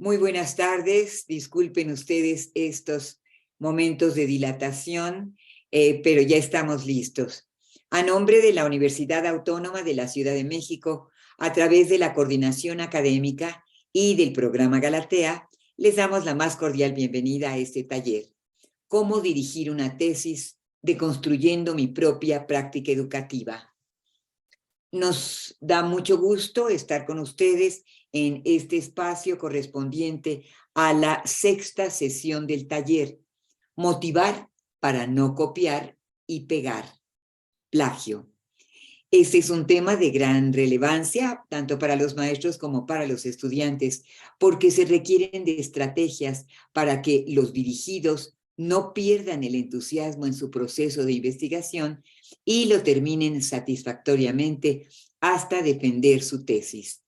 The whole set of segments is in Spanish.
Muy buenas tardes. Disculpen ustedes estos momentos de dilatación, pero ya estamos listos. A nombre de la Universidad Autónoma de la Ciudad de México, a través de la Coordinación Académica y del Programa Galatea, les damos la más cordial bienvenida a este taller. ¿Cómo dirigir una tesis deconstruyendo mi propia práctica educativa? Nos da mucho gusto estar con ustedes en este espacio correspondiente a la sexta sesión del taller, Motivar para no copiar y pegar, plagio. Este es un tema de gran relevancia, tanto para los maestros como para los estudiantes, porque se requieren de estrategias para que los dirigidos no pierdan el entusiasmo en su proceso de investigación y lo terminen satisfactoriamente hasta defender su tesis.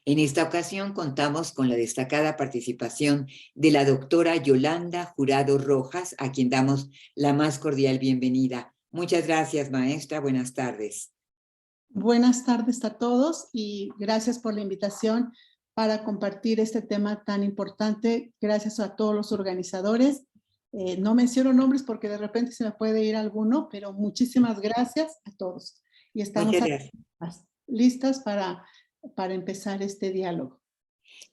En esta ocasión contamos con la destacada participación de la doctora Yolanda Jurado Rojas, a quien damos la más cordial bienvenida. Muchas gracias, maestra. Buenas tardes. Buenas tardes a todos y gracias por la invitación para compartir este tema tan importante. Gracias a todos los organizadores. No menciono nombres porque de repente se me puede ir alguno, pero muchísimas gracias a todos. Y estamos listas para empezar este diálogo.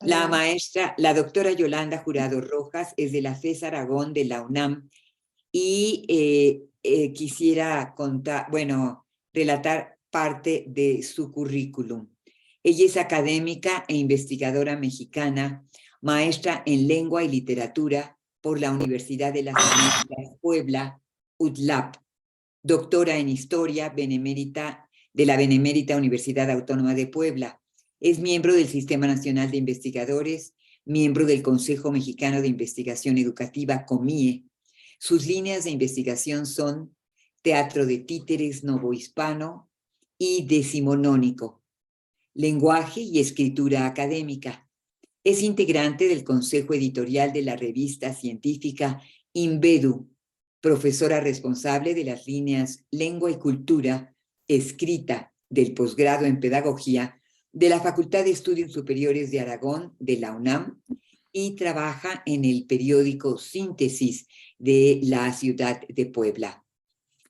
La maestra, la doctora Yolanda Jurado Rojas es de la FES Aragón de la UNAM y quisiera relatar parte de su currículum. Ella es académica e investigadora mexicana, maestra en lengua y literatura por la Universidad de las Américas, Puebla, UTLAP, doctora en historia de la Benemérita Universidad Autónoma de Puebla. Es miembro del Sistema Nacional de Investigadores, miembro del Consejo Mexicano de Investigación Educativa, COMIE. Sus líneas de investigación son teatro de títeres novohispano y decimonónico, lenguaje y escritura académica. Es integrante del Consejo Editorial de la revista científica Invedu, profesora responsable de las líneas Lengua y Cultura, escrita del posgrado en Pedagogía de la Facultad de Estudios Superiores de Aragón de la UNAM y trabaja en el periódico Síntesis de la ciudad de Puebla.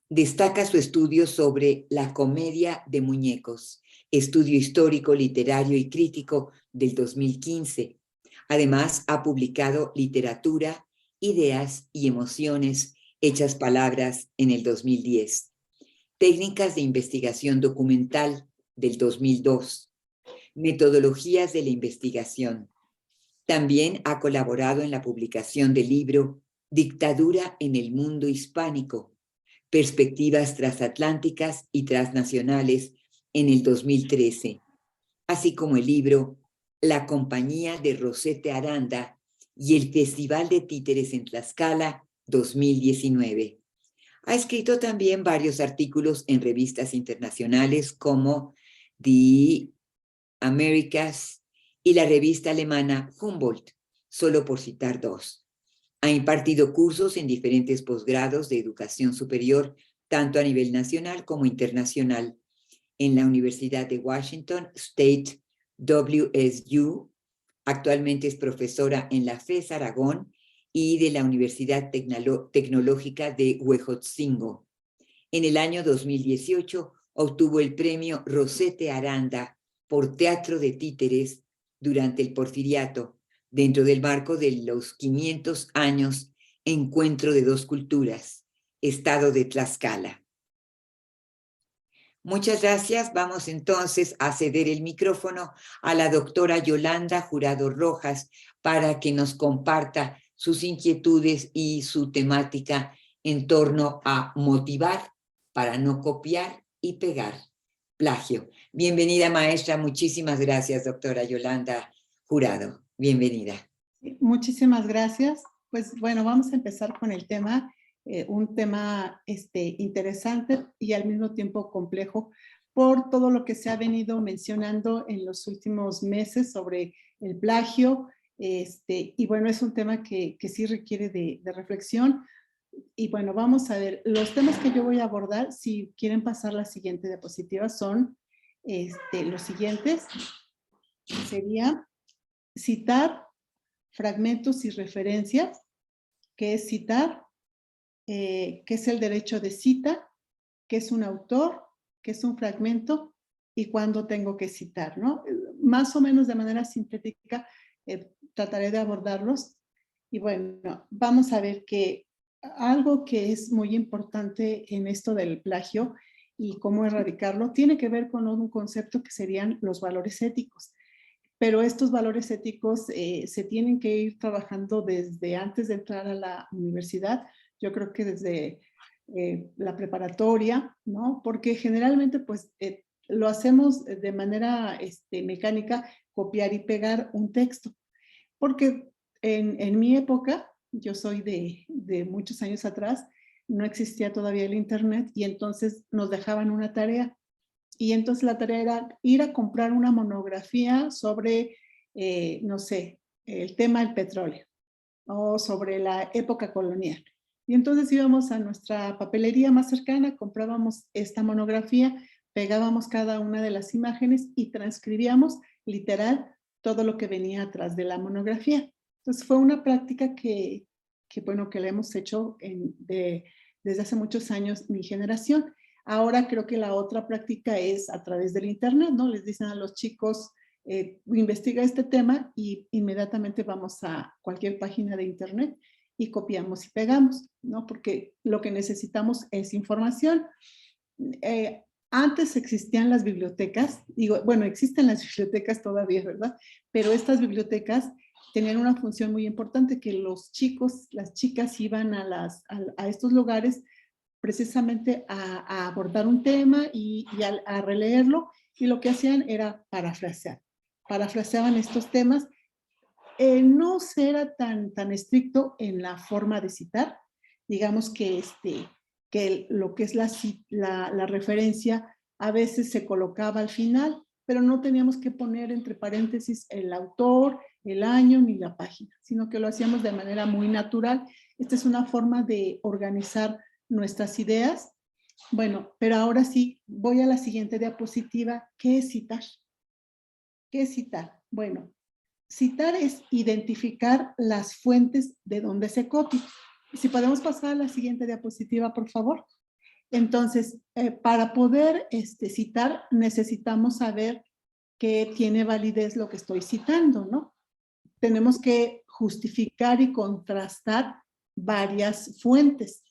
Destaca su estudio sobre la comedia de muñecos, estudio histórico, literario y crítico del 2015. Además, ha publicado Literatura, Ideas y Emociones hechas palabras en el 2010. Técnicas de investigación documental del 2002. Metodologías de la investigación. También ha colaborado en la publicación del libro Dictadura en el mundo hispánico, perspectivas transatlánticas y transnacionales en el 2013, así como el libro La Compañía de Rosete Aranda y el Festival de Títeres en Tlaxcala 2019. Ha escrito también varios artículos en revistas internacionales como The Americas y la revista alemana Humboldt, solo por citar dos. Ha impartido cursos en diferentes posgrados de educación superior, tanto a nivel nacional como internacional, en la Universidad de Washington State, WSU. Actualmente es profesora en la FES Aragón y de la Universidad Tecnológica de Huejotzingo. En el año 2018 obtuvo el premio Rosete Aranda por teatro de títeres durante el Porfiriato, dentro del marco de los 500 años Encuentro de Dos Culturas, Estado de Tlaxcala. Muchas gracias. Vamos entonces a ceder el micrófono a la doctora Yolanda Jurado Rojas para que nos comparta sus inquietudes y su temática en torno a motivar para no copiar y pegar, plagio. Bienvenida, maestra. Muchísimas gracias, doctora Yolanda Jurado. Bienvenida. Muchísimas gracias. Pues bueno, vamos a empezar con el tema, un tema interesante y al mismo tiempo complejo por todo lo que se ha venido mencionando en los últimos meses sobre el plagio. Y bueno, es un tema que sí requiere de reflexión. Y bueno, vamos a ver, los temas que yo voy a abordar, si quieren pasar la siguiente diapositiva, son los siguientes. Sería citar fragmentos y referencias, qué es citar, qué es el derecho de cita, qué es un autor, qué es un fragmento y cuándo tengo que citar, ¿no? Más o menos de manera sintética trataré de abordarlos. Y bueno, vamos a ver que algo que es muy importante en esto del plagio y cómo erradicarlo tiene que ver con un concepto que serían los valores éticos. Pero estos valores éticos se tienen que ir trabajando desde antes de entrar a la universidad, yo creo que desde la preparatoria, ¿no? Porque generalmente pues lo hacemos de manera mecánica, copiar y pegar un texto. Porque en mi época, yo soy de muchos años atrás, no existía todavía el internet y entonces nos dejaban una tarea. Y entonces la tarea era ir a comprar una monografía sobre, no sé, el tema del petróleo o sobre la época colonial. Y entonces íbamos a nuestra papelería más cercana, comprábamos esta monografía, pegábamos cada una de las imágenes y transcribíamos literal todo lo que venía atrás de la monografía. Entonces fue una práctica bueno, que la hemos hecho desde hace muchos años mi generación. Ahora creo que la otra práctica es a través del internet, ¿no? Les dicen a los chicos, investiga este tema y inmediatamente vamos a cualquier página de internet y copiamos y pegamos, ¿no? Porque lo que necesitamos es información. Antes existían las bibliotecas, digo, bueno, existen las bibliotecas todavía, ¿verdad? Pero estas bibliotecas tenían una función muy importante, que los chicos, las chicas iban a estos lugares precisamente a abordar un tema y a releerlo, y lo que hacían era parafrasear. Parafraseaban estos temas. No era tan estricto en la forma de citar, digamos que lo que es la referencia a veces se colocaba al final, pero no teníamos que poner entre paréntesis el autor, el año ni la página, sino que lo hacíamos de manera muy natural. Esta es una forma de organizar nuestras ideas. Bueno, pero ahora sí, voy a la siguiente diapositiva. ¿Qué es citar? ¿Qué es citar? Bueno, citar es identificar las fuentes de donde se copia. Si podemos pasar a la siguiente diapositiva, por favor. Entonces, para poder citar, necesitamos saber que tiene validez lo que estoy citando, ¿no? Tenemos que justificar y contrastar varias fuentes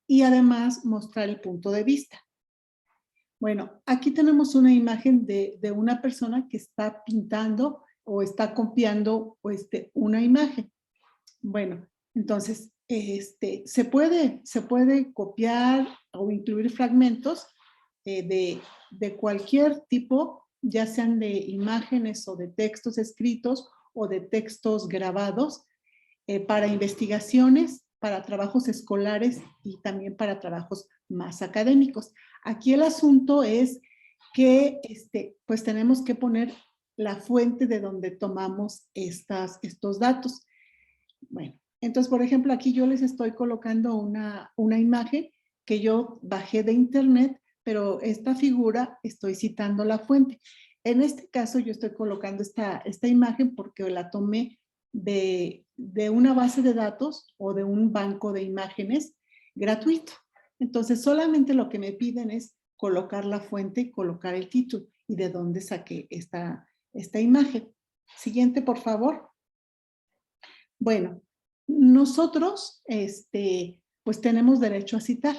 y además mostrar el punto de vista. Bueno, aquí tenemos una imagen de una persona que está pintando o está copiando una imagen. Bueno, entonces se puede copiar o incluir fragmentos de cualquier tipo, ya sean de imágenes o de textos escritos o de textos grabados, para investigaciones, para trabajos escolares y también para trabajos más académicos. Aquí el asunto es que pues tenemos que poner la fuente de donde tomamos estos datos. Bueno, entonces, por ejemplo, aquí yo les estoy colocando una imagen que yo bajé de internet, pero esta figura estoy citando la fuente. En este caso yo estoy colocando esta imagen porque la tomé de una base de datos o de un banco de imágenes gratuito. Entonces, solamente lo que me piden es colocar la fuente y colocar el título y de dónde saqué esta imagen. Siguiente, por favor. Bueno, nosotros, pues tenemos derecho a citar,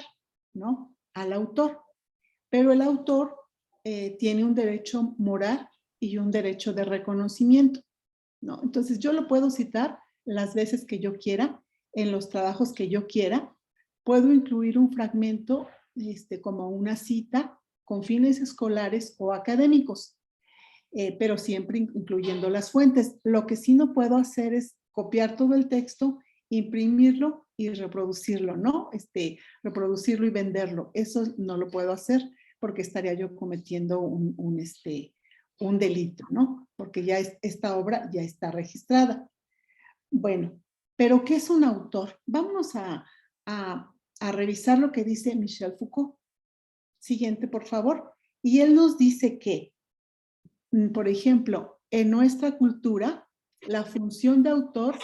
¿no? Al autor, pero el autor tiene un derecho moral y un derecho de reconocimiento, ¿no? Entonces yo lo puedo citar las veces que yo quiera, en los trabajos que yo quiera. Puedo incluir un fragmento como una cita con fines escolares o académicos, pero siempre incluyendo las fuentes. Lo que sí no puedo hacer es copiar todo el texto, imprimirlo y reproducirlo, ¿no? Reproducirlo y venderlo. Eso no lo puedo hacer porque estaría yo cometiendo un delito, ¿no? Porque ya esta obra ya está registrada. Bueno, pero ¿qué es un autor? Vámonos a revisar lo que dice Michel Foucault. Siguiente, por favor. Y él nos dice que, por ejemplo, en nuestra cultura, la función de autor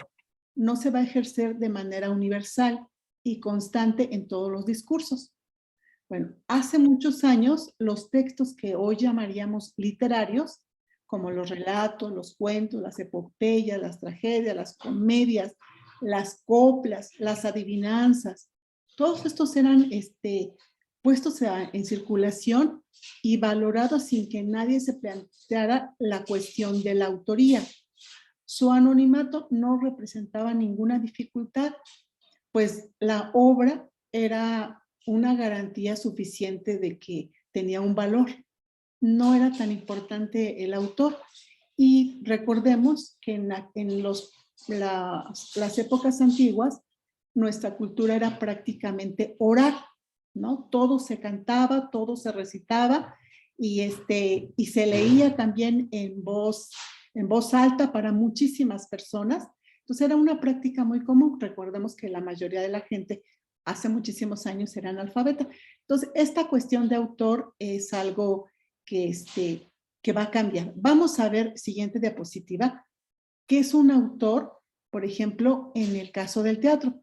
no se va a ejercer de manera universal y constante en todos los discursos. Bueno, hace muchos años los textos que hoy llamaríamos literarios, como los relatos, los cuentos, las epopeyas, las tragedias, las comedias, las coplas, las adivinanzas, todos estos eran puestos en circulación y valorados sin que nadie se planteara la cuestión de la autoría. Su anonimato no representaba ninguna dificultad, pues la obra era una garantía suficiente de que tenía un valor. No era tan importante el autor. Y recordemos que en las épocas antiguas, nuestra cultura era prácticamente oral, ¿no? Todo se cantaba, todo se recitaba y se leía también en voz alta para muchísimas personas. Entonces era una práctica muy común. Recordemos que la mayoría de la gente hace muchísimos años era analfabeta. Entonces esta cuestión de autor es algo que va a cambiar. Vamos a ver, siguiente diapositiva, qué es un autor, por ejemplo, en el caso del teatro.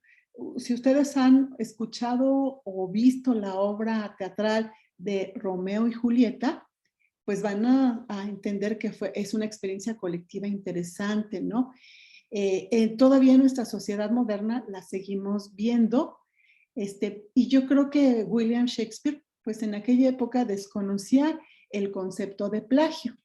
Si ustedes han escuchado o visto la obra teatral de Romeo y Julieta, pues van a entender que es una experiencia colectiva interesante, ¿no? Todavía en nuestra sociedad moderna la seguimos viendo, y yo creo que William Shakespeare, pues en aquella época desconocía el concepto de plagio,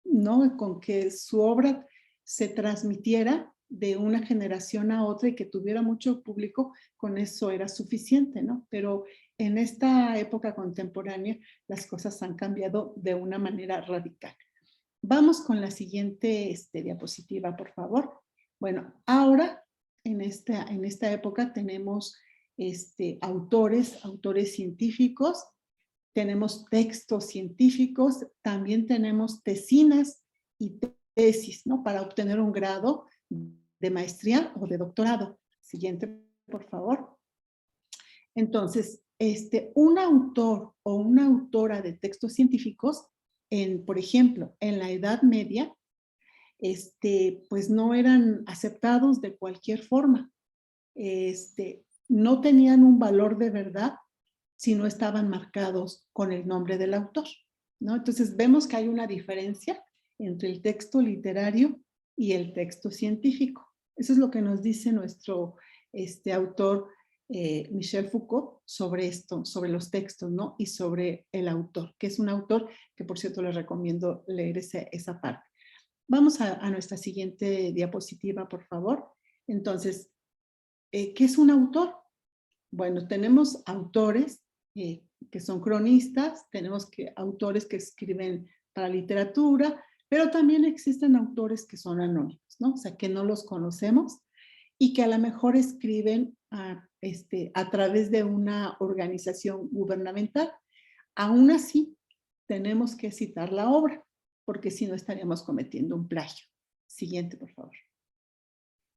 ¿no? Con que su obra se transmitiera de una generación a otra y que tuviera mucho público, con eso era suficiente, ¿no? Pero en esta época contemporánea las cosas han cambiado de una manera radical. Vamos con la siguiente diapositiva, por favor. Bueno, ahora en esta época tenemos autores científicos, tenemos textos científicos, también tenemos tesinas y tesis, ¿no? Para obtener un grado de maestría o de doctorado. Siguiente, por favor. Entonces, un autor o una autora de textos científicos, por ejemplo, en la Edad Media, pues no eran aceptados de cualquier forma. No tenían un valor de verdad si no estaban marcados con el nombre del autor, ¿no? Entonces vemos que hay una diferencia entre el texto literario y el texto científico. Eso es lo que nos dice nuestro autor Michel Foucault sobre esto, sobre los textos, ¿no? Y sobre el autor, que es un autor que, por cierto, les recomiendo leer esa parte. Vamos a nuestra siguiente diapositiva, por favor. Entonces, ¿qué es un autor? Bueno, tenemos autores que son cronistas, tenemos autores que escriben para literatura, pero también existen autores que son anónimos, ¿no? O sea, que no los conocemos y que a lo mejor escriben a través de una organización gubernamental. Aún así, tenemos que citar la obra, porque si no estaríamos cometiendo un plagio. Siguiente, por favor.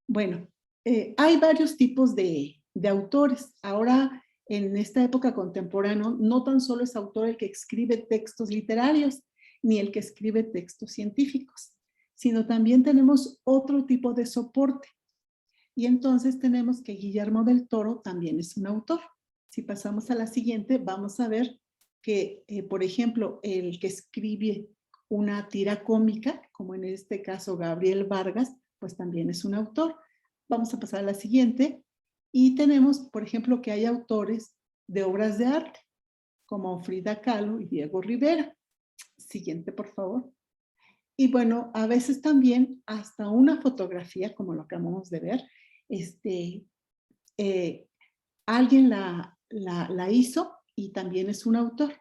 Bueno, hay varios tipos de autores. Ahora, en esta época contemporánea, no tan solo es autor el que escribe textos literarios, ni el que escribe textos científicos, sino también tenemos otro tipo de soporte. Y entonces tenemos que Guillermo del Toro también es un autor. Si pasamos a la siguiente, vamos a ver que, por ejemplo, el que escribe una tira cómica, como en este caso Gabriel Vargas, pues también es un autor. Vamos a pasar a la siguiente. Y tenemos, por ejemplo, que hay autores de obras de arte, como Frida Kahlo y Diego Rivera. Siguiente, por favor. Y bueno, a veces también hasta una fotografía, como lo acabamos de ver, alguien la hizo y también es un autor.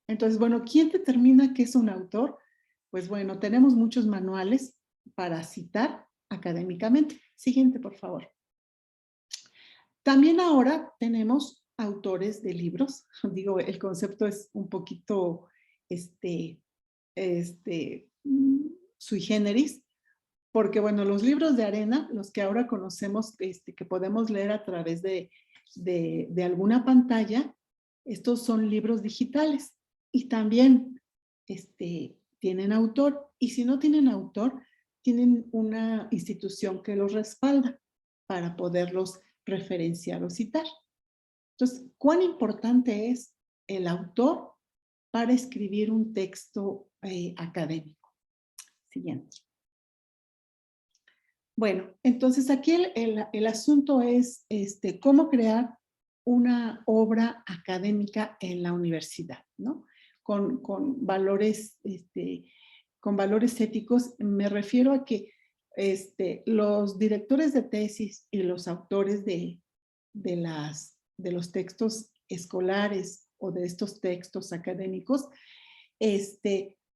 Entonces, bueno, ¿quién determina qué es un autor? Pues bueno, tenemos muchos manuales para citar académicamente. Siguiente, por favor. También ahora tenemos autores de libros. Digo, el concepto es un poquito sui generis, porque bueno, los libros de arena, los que ahora conocemos, que podemos leer a través de alguna pantalla, estos son libros digitales y también tienen autor, y si no tienen autor, tienen una institución que los respalda para poderlos referenciar o citar. Entonces, ¿cuán importante es el autor para escribir un texto académico? Siguiente. Bueno, entonces aquí el asunto es cómo crear una obra académica en la universidad, ¿no? Con valores, con valores éticos. Me refiero a que los directores de tesis y los autores de los textos escolares o de estos textos académicos,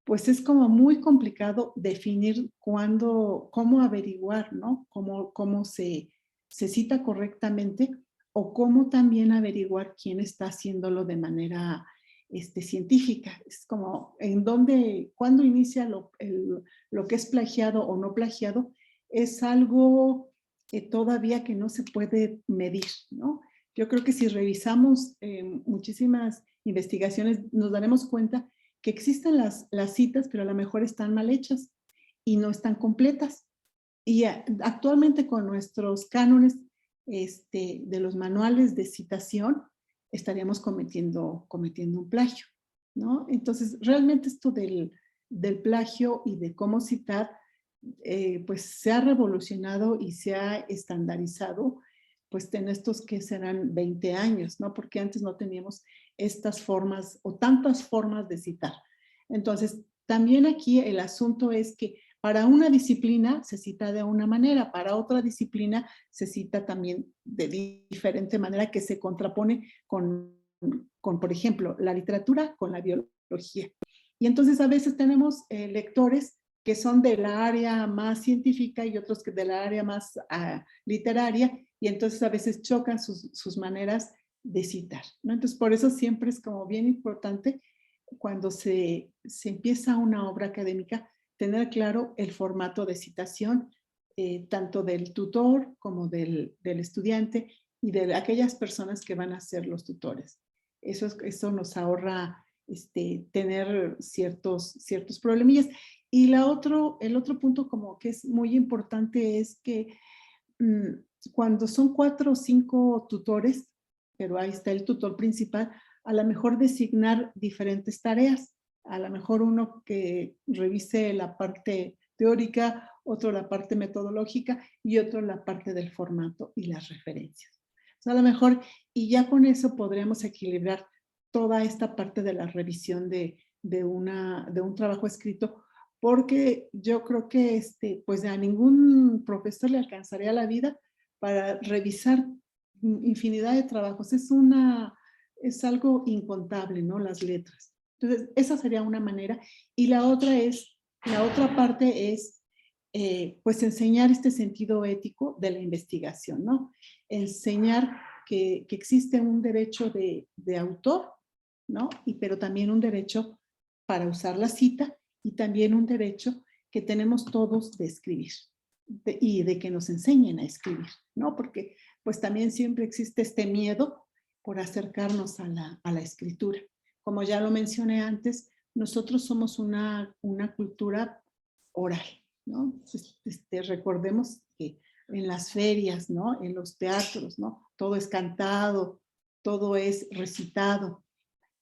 pues es como muy complicado definir cómo averiguar, ¿no? Cómo se cita correctamente o cómo también averiguar quién está haciéndolo de manera científica. Es como cuándo inicia lo que es plagiado o no plagiado, es algo todavía que no se puede medir, ¿no? Yo creo que si revisamos muchísimas investigaciones, nos daremos cuenta que existen las citas, pero a lo mejor están mal hechas y no están completas. Y actualmente con nuestros cánones de los manuales de citación, estaríamos cometiendo un plagio, ¿no? Entonces, realmente esto del plagio y de cómo citar, pues se ha revolucionado y se ha estandarizado, pues en estos que serán 20 años, ¿no? Porque antes no teníamos estas formas o tantas formas de citar. Entonces, también aquí el asunto es que para una disciplina se cita de una manera, para otra disciplina se cita también de diferente manera, que se contrapone con, por ejemplo, la literatura con la biología. Y entonces a veces tenemos lectores que son de la área más científica y otros que de la área más literaria, y entonces a veces chocan sus maneras de citar, ¿no? Entonces por eso siempre es como bien importante cuando se empieza una obra académica tener claro el formato de citación, tanto del tutor como del estudiante y de aquellas personas que van a ser los tutores. Eso nos ahorra tener ciertos problemillas. Y el otro punto como que es muy importante es que cuando son 4 o 5 tutores, pero ahí está el tutor principal, a lo mejor designar diferentes tareas. A lo mejor uno que revise la parte teórica, otro la parte metodológica y otro la parte del formato y las referencias. O sea, a lo mejor, y ya con eso podremos equilibrar toda esta parte de la revisión de un trabajo escrito, porque yo creo que pues a ningún profesor le alcanzaría la vida para revisar infinidad de trabajos. Es algo incontable, ¿no? Las letras. Entonces, esa sería una manera. Y la otra parte es, pues, enseñar este sentido ético de la investigación, ¿no? Enseñar que existe un derecho de autor, ¿no? Pero también un derecho para usar la cita y también un derecho que tenemos todos de escribir y de que nos enseñen a escribir, ¿no? Porque, pues, también siempre existe este miedo por acercarnos a la escritura. Como ya lo mencioné antes, nosotros somos una cultura oral, ¿no? Recordemos que en las ferias, ¿no? En los teatros, ¿no? Todo es cantado, todo es recitado.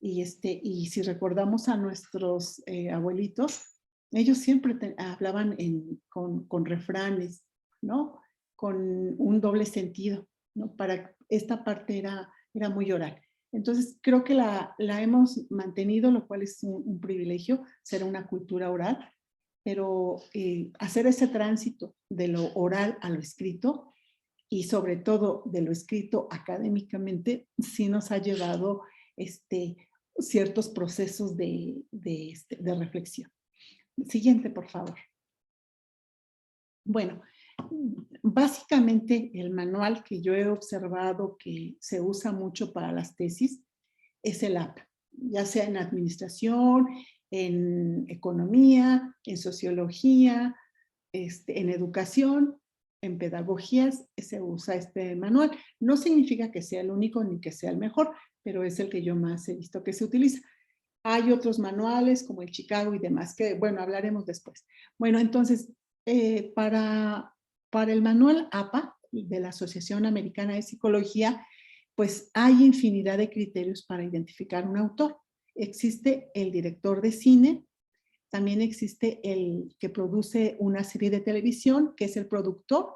Y si recordamos a nuestros abuelitos, ellos siempre hablaban con refranes, ¿no? Con un doble sentido, ¿no? Para esta parte era muy oral. Entonces, creo que la hemos mantenido, lo cual es un privilegio, ser una cultura oral, pero hacer ese tránsito de lo oral a lo escrito y sobre todo de lo escrito académicamente, sí nos ha llevado ciertos procesos de reflexión. Siguiente, por favor. Bueno, básicamente el manual que yo he observado que se usa mucho para las tesis es el AP, ya sea en administración, en economía, en sociología, en educación, en pedagogías, se usa este manual. No significa que sea el único ni que sea el mejor, pero es el que yo más he visto que se utiliza. Hay otros manuales como el Chicago y demás, que bueno, hablaremos después. Bueno, entonces, para el manual APA de la Asociación Americana de Psicología, pues hay infinidad de criterios para identificar un autor. Existe el director de cine, también existe el que produce una serie de televisión, que es el productor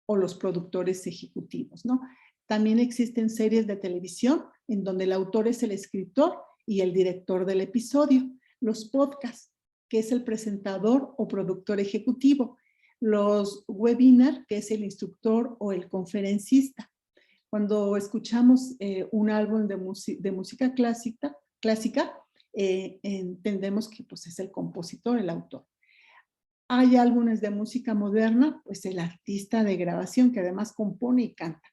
o los productores ejecutivos, ¿no? También existen series de televisión en donde el autor es el escritor y el director del episodio. Los podcasts, que es el presentador o productor ejecutivo. Los webinars, que es el instructor o el conferencista. Cuando escuchamos un álbum de música clásica, entendemos que pues, es el compositor, el autor. Hay álbumes de música moderna, pues el artista de grabación que además compone y canta.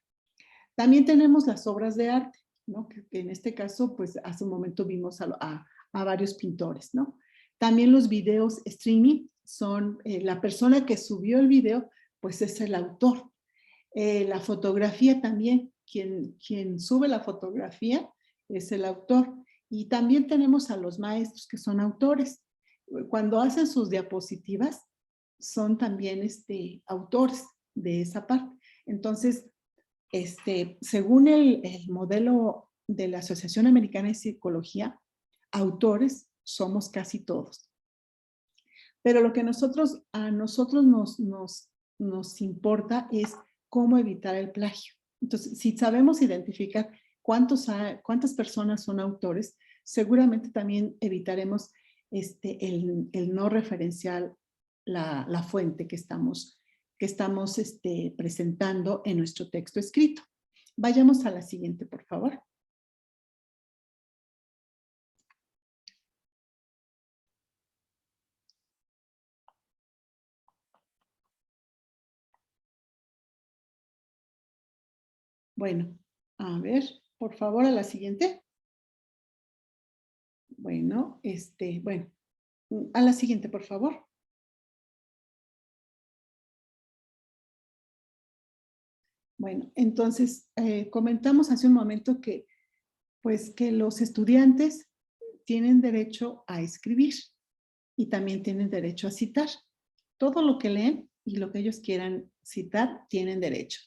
También tenemos las obras de arte, ¿no? Que en este caso, pues hace un momento vimos a varios pintores, ¿no? También los videos streaming son la persona que subió el video, pues es el autor. La fotografía también, quien sube la fotografía es el autor. Y también tenemos a los maestros que son autores. Cuando hacen sus diapositivas, son también autores de esa parte. Entonces, según el modelo de la Asociación Americana de Psicología, autores somos casi todos. Pero lo que a nosotros nos importa es cómo evitar el plagio. Entonces, si sabemos identificar cuántas personas son autores, seguramente también evitaremos el no referenciar la fuente que estamos presentando en nuestro texto escrito. Vayamos a la siguiente, por favor. Bueno, a ver, por favor, a la siguiente. Bueno, bueno, a la siguiente, por favor. Bueno, entonces, comentamos hace un momento que, pues, que los estudiantes tienen derecho a escribir y también tienen derecho a citar. Todo lo que leen y lo que ellos quieran citar, tienen derecho.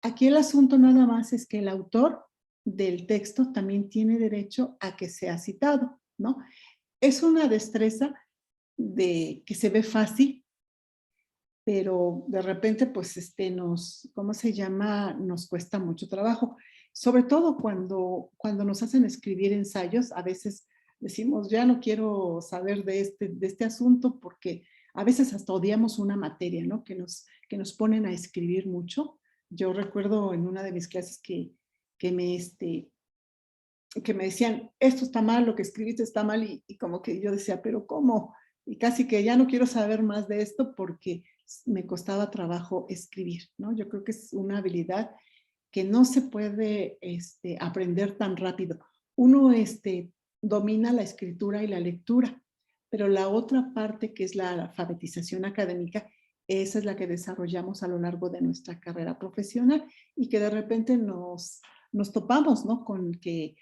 Aquí el asunto nada más es que el autor del texto también tiene derecho a que sea citado, ¿no? Es una destreza que se ve fácil, pero de repente, pues, ¿cómo se llama? Nos cuesta mucho trabajo. Sobre todo cuando nos hacen escribir ensayos, a veces decimos, ya no quiero saber de este asunto, porque a veces hasta odiamos una materia, ¿no? Que nos ponen a escribir mucho. Yo recuerdo en una de mis clases que me decían, esto está mal, lo que escribiste está mal, y como que yo decía, pero ¿cómo? Y casi que ya no quiero saber más de esto porque me costaba trabajo escribir, ¿no? Yo creo que es una habilidad que no se puede aprender tan rápido. Uno domina la escritura y la lectura, pero la otra parte, que es la alfabetización académica, esa es la que desarrollamos a lo largo de nuestra carrera profesional y que de repente nos topamos, ¿no? Con que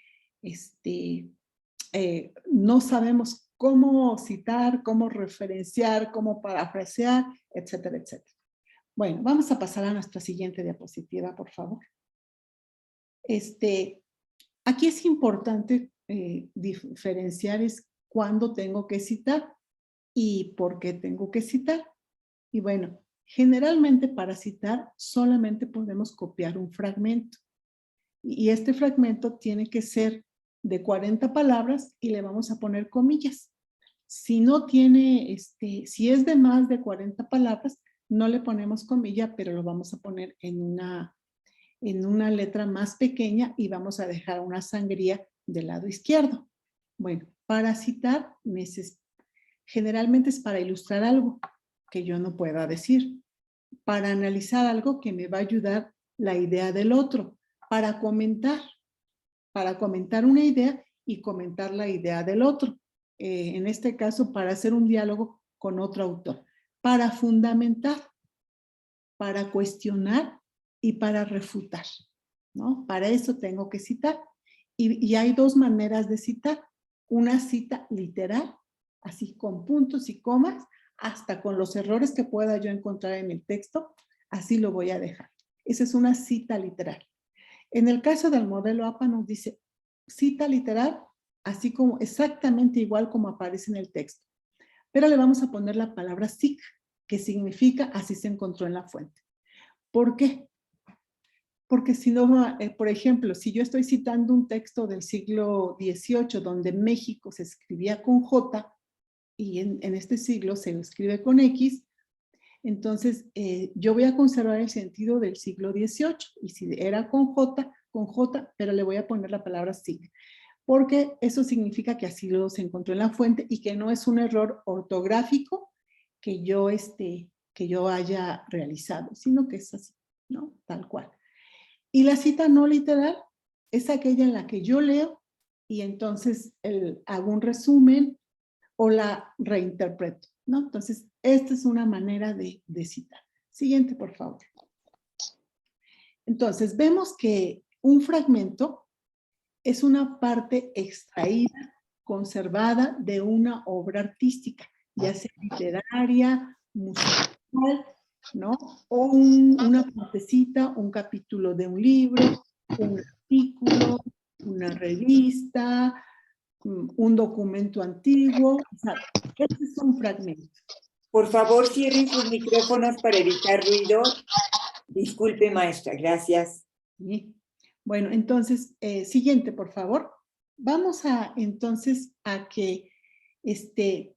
no sabemos cómo citar, cómo referenciar, cómo parafrasear, etcétera, etcétera. Bueno, vamos a pasar a nuestra siguiente diapositiva, por favor. Aquí es importante diferenciar cuándo tengo que citar y por qué tengo que citar. Y bueno, generalmente para citar solamente podemos copiar un fragmento. Y este fragmento tiene que ser de 40 palabras y le vamos a poner comillas. Si no tiene, si es de más de 40 palabras, no le ponemos comilla, pero lo vamos a poner en una letra más pequeña y vamos a dejar una sangría del lado izquierdo. Bueno, para citar, generalmente es para ilustrar algo que yo no pueda decir, para analizar algo que me va a ayudar la idea del otro, para comentar una idea y comentar la idea del otro. En este caso, para hacer un diálogo con otro autor, para fundamentar, para cuestionar y para refutar, ¿no? Para eso tengo que citar. Y hay dos maneras de citar. Una cita literal, así con puntos y comas, hasta con los errores que pueda yo encontrar en el texto, así lo voy a dejar. Esa es una cita literal. En el caso del modelo APA nos dice cita literal, así como exactamente igual como aparece en el texto. Pero le vamos a poner la palabra SIC, que significa así se encontró en la fuente. ¿Por qué? Porque si no, por ejemplo, si yo estoy citando un texto del siglo XVIII donde México se escribía con J y en este siglo se escribe con X, entonces yo voy a conservar el sentido del siglo XVIII y si era con J, pero le voy a poner la palabra SIG, porque eso significa que así lo se encontró en la fuente y que no es un error ortográfico que yo haya realizado, sino que es así, ¿no? Tal cual. Y la cita no literal es aquella en la que yo leo y entonces hago un resumen o la reinterpreto, ¿no? Entonces, esta es una manera de citar. Siguiente, por favor. Entonces, vemos que un fragmento es una parte extraída, conservada de una obra artística, ya sea literaria, musical, ¿no? O una partecita, un capítulo de un libro, un artículo, una revista, un documento antiguo. O sea, este es un fragmento. Por favor, cierren sus micrófonos para evitar ruido. Disculpe, maestra, gracias. ¿Sí? Bueno, entonces, siguiente, por favor. Vamos entonces a que,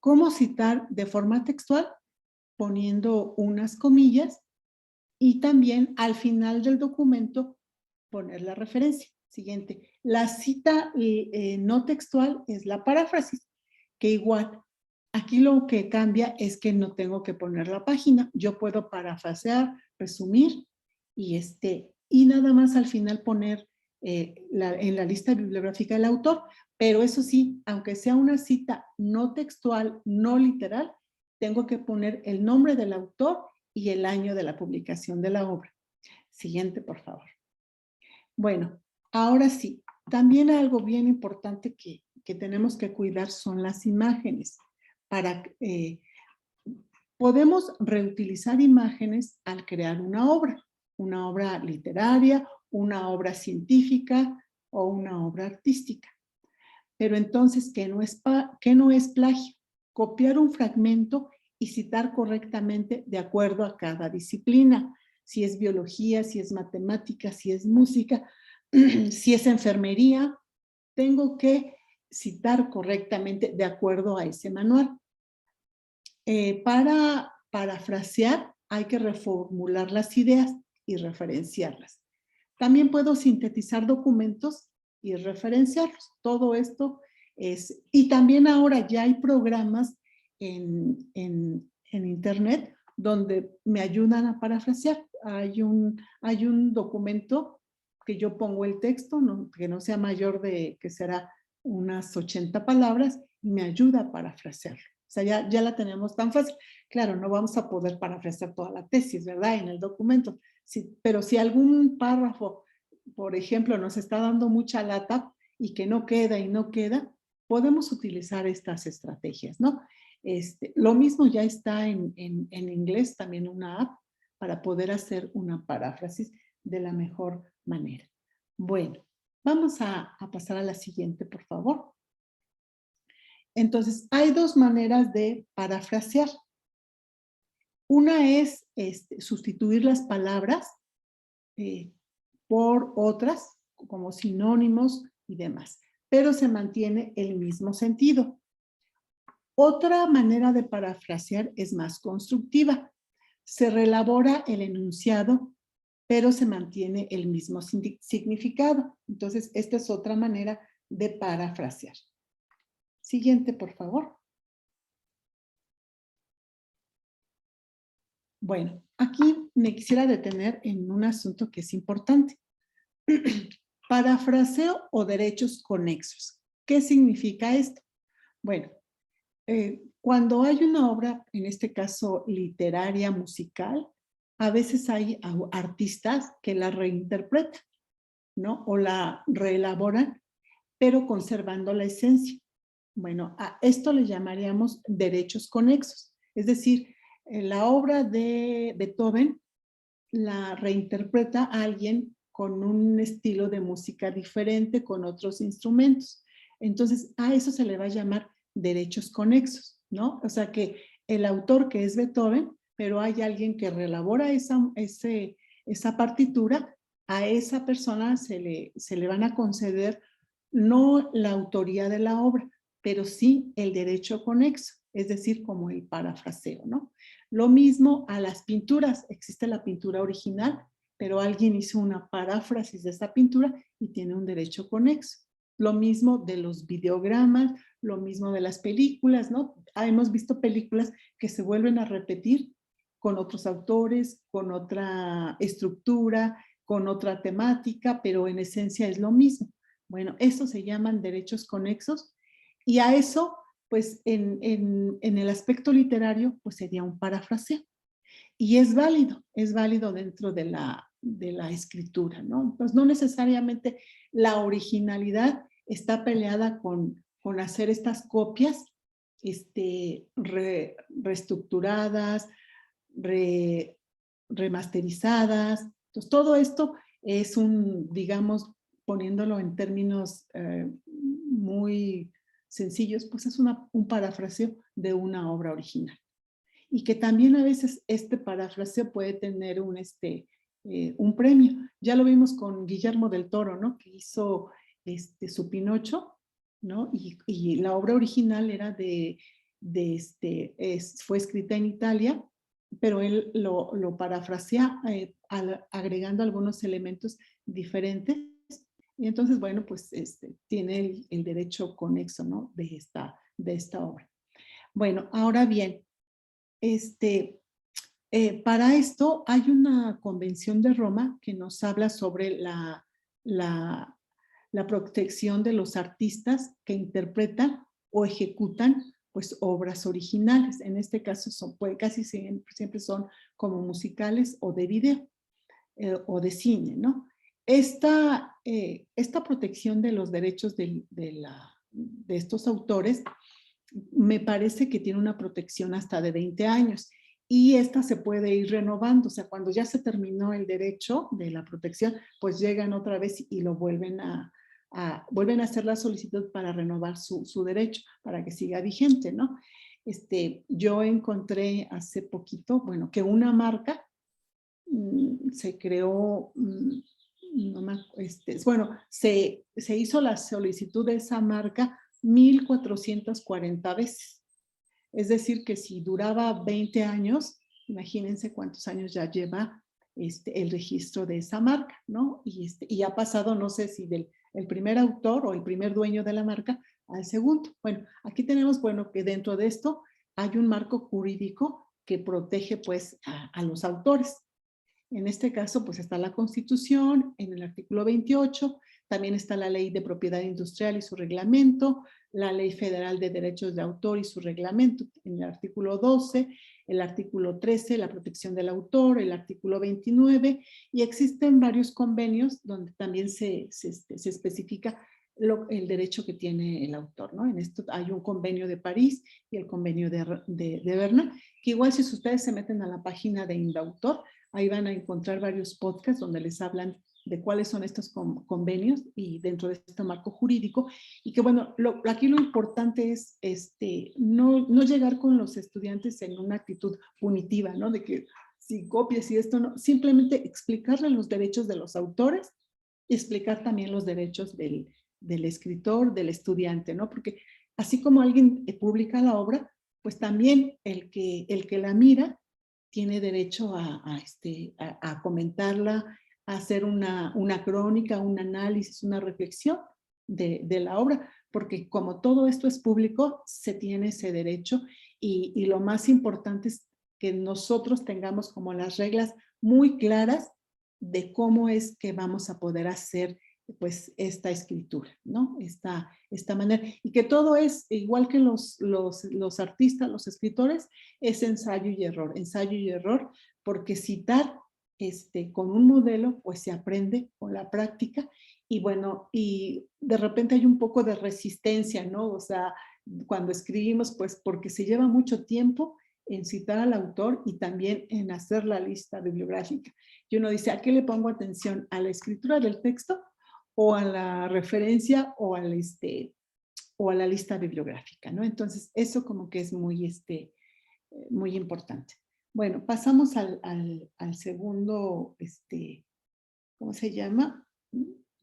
cómo citar de forma textual, poniendo unas comillas y también al final del documento poner la referencia. Siguiente. La cita no textual es la paráfrasis, que igual, aquí lo que cambia es que no tengo que poner la página. Yo puedo parafrasear, resumir y nada más al final poner en la lista bibliográfica del autor, pero eso sí, aunque sea una cita no textual, no literal, tengo que poner el nombre del autor y el año de la publicación de la obra. Siguiente, por favor. Bueno, ahora sí, también algo bien importante que tenemos que cuidar son las imágenes. Podemos reutilizar imágenes al crear una obra literaria, una obra científica o una obra artística. Pero entonces, ¿qué no es plagio? Copiar un fragmento y citar correctamente de acuerdo a cada disciplina. Si es biología, si es matemática, si es música, si es enfermería, tengo que citar correctamente de acuerdo a ese manual. Para parafrasear hay que reformular las ideas y referenciarlas. También puedo sintetizar documentos y referenciarlos. Todo esto es, y también ahora ya hay programas en internet donde me ayudan a parafrasear. Hay un documento que yo pongo el texto, que no sea mayor de, que será unas 80 palabras, y me ayuda a parafrasearlo. O sea, ya la tenemos tan fácil. Claro, no vamos a poder parafrasear toda la tesis, ¿verdad? En el documento. Sí, pero si algún párrafo, por ejemplo, nos está dando mucha lata y que no queda y no queda, podemos utilizar estas estrategias, ¿no? Lo mismo ya está en inglés, también una app para poder hacer una paráfrasis de la mejor manera. Bueno, vamos a pasar a la siguiente, por favor. Entonces, hay dos maneras de parafrasear. Una es sustituir las palabras por otras, como sinónimos y demás, pero se mantiene el mismo sentido. Otra manera de parafrasear es más constructiva. Se reelabora el enunciado, pero se mantiene el mismo significado. Entonces, esta es otra manera de parafrasear. Siguiente, por favor. Bueno, aquí me quisiera detener en un asunto que es importante. Parafraseo o derechos conexos. ¿Qué significa esto? Bueno, cuando hay una obra, en este caso literaria, musical, a veces hay artistas que la reinterpretan, ¿no? O la reelaboran, pero conservando la esencia. Bueno, a esto le llamaríamos derechos conexos. Es decir, la obra de Beethoven la reinterpreta alguien con un estilo de música diferente, con otros instrumentos. Entonces, a eso se le va a llamar derechos conexos, ¿no? O sea que el autor, que es Beethoven, pero hay alguien que reelabora esa partitura, a esa persona se le van a conceder no la autoría de la obra, pero sí el derecho conexo, es decir, como el parafraseo, ¿no? Lo mismo a las pinturas, existe la pintura original, pero alguien hizo una paráfrasis de esa pintura y tiene un derecho conexo. Lo mismo de los videogramas, lo mismo de las películas, ¿no? Hemos visto películas que se vuelven a repetir con otros autores, con otra estructura, con otra temática, pero en esencia es lo mismo. Bueno, eso se llaman derechos conexos y a eso, pues en el aspecto literario, pues sería un parafraseo. Y es válido dentro de la escritura, ¿no? Pues no necesariamente la originalidad está peleada con hacer estas copias reestructuradas, remasterizadas. Entonces, todo esto es digamos, poniéndolo en términos muy sencillos, pues es un parafraseo de una obra original. Y que también a veces este parafraseo puede tener un premio. Ya lo vimos con Guillermo del Toro, ¿no? Que hizo su Pinocho, ¿no? Y la obra original era fue escrita en Italia, pero él lo parafrasea agregando algunos elementos diferentes. Y entonces, bueno, pues tiene el derecho conexo, ¿no? De esta obra. Bueno, ahora bien, para esto hay una convención de Roma que nos habla sobre la protección de los artistas que interpretan o ejecutan pues obras originales. En este caso pues, casi siempre son como musicales o de video o de cine, ¿no? Esta protección de los derechos de estos autores me parece que tiene una protección hasta de 20 años y esta se puede ir renovando, o sea, cuando ya se terminó el derecho de la protección, pues llegan otra vez y lo vuelven vuelven a hacer la solicitud para renovar su derecho, para que siga vigente, ¿no? Yo encontré hace poquito, bueno, que una marca se creó, bueno, se hizo la solicitud de esa marca 1440 veces. Es decir, que si duraba 20 años, imagínense cuántos años ya lleva el registro de esa marca, ¿no? Y ha pasado, no sé si del el primer autor o el primer dueño de la marca al segundo. Bueno, aquí tenemos, bueno, que dentro de esto hay un marco jurídico que protege, pues, a los autores. En este caso, pues está la Constitución en el artículo 28, también está la Ley de Propiedad Industrial y su reglamento, la Ley Federal de Derechos de Autor y su reglamento en el artículo 12, el artículo 13, la protección del autor, el artículo 29, y existen varios convenios donde también se especifica el derecho que tiene el autor, ¿no? En esto hay un convenio de París y el convenio de Berna, que igual si ustedes se meten a la página de Indautor, ahí van a encontrar varios podcasts donde les hablan de cuáles son estos convenios y dentro de este marco jurídico. Y que bueno, aquí lo importante es no llegar con los estudiantes en una actitud punitiva, ¿no? De que si copias y esto no, simplemente explicarle los derechos de los autores y explicar también los derechos del escritor, del estudiante, ¿no? Porque así como alguien publica la obra, pues también el que la mira tiene derecho a comentarla, a hacer una crónica, un análisis, una reflexión de la obra, porque como todo esto es público, se tiene ese derecho y lo más importante es que nosotros tengamos como las reglas muy claras de cómo es que vamos a poder hacer pues esta escritura, ¿no? Esta manera. Y que todo es, igual que los artistas, los escritores, es ensayo y error, porque citar con un modelo, pues se aprende con la práctica, y bueno, y de repente hay un poco de resistencia, ¿no? O sea, cuando escribimos, pues porque se lleva mucho tiempo en citar al autor y también en hacer la lista bibliográfica. Y uno dice, ¿a qué le pongo atención? ¿A la escritura del texto o a la referencia o a la lista bibliográfica, ¿no? Entonces, eso como que es muy importante. Bueno, pasamos al segundo, ¿cómo se llama?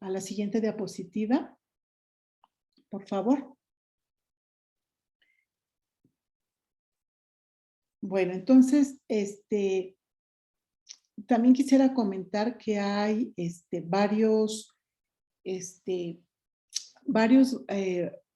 A la siguiente diapositiva, por favor. Bueno, entonces, también quisiera comentar que hay varios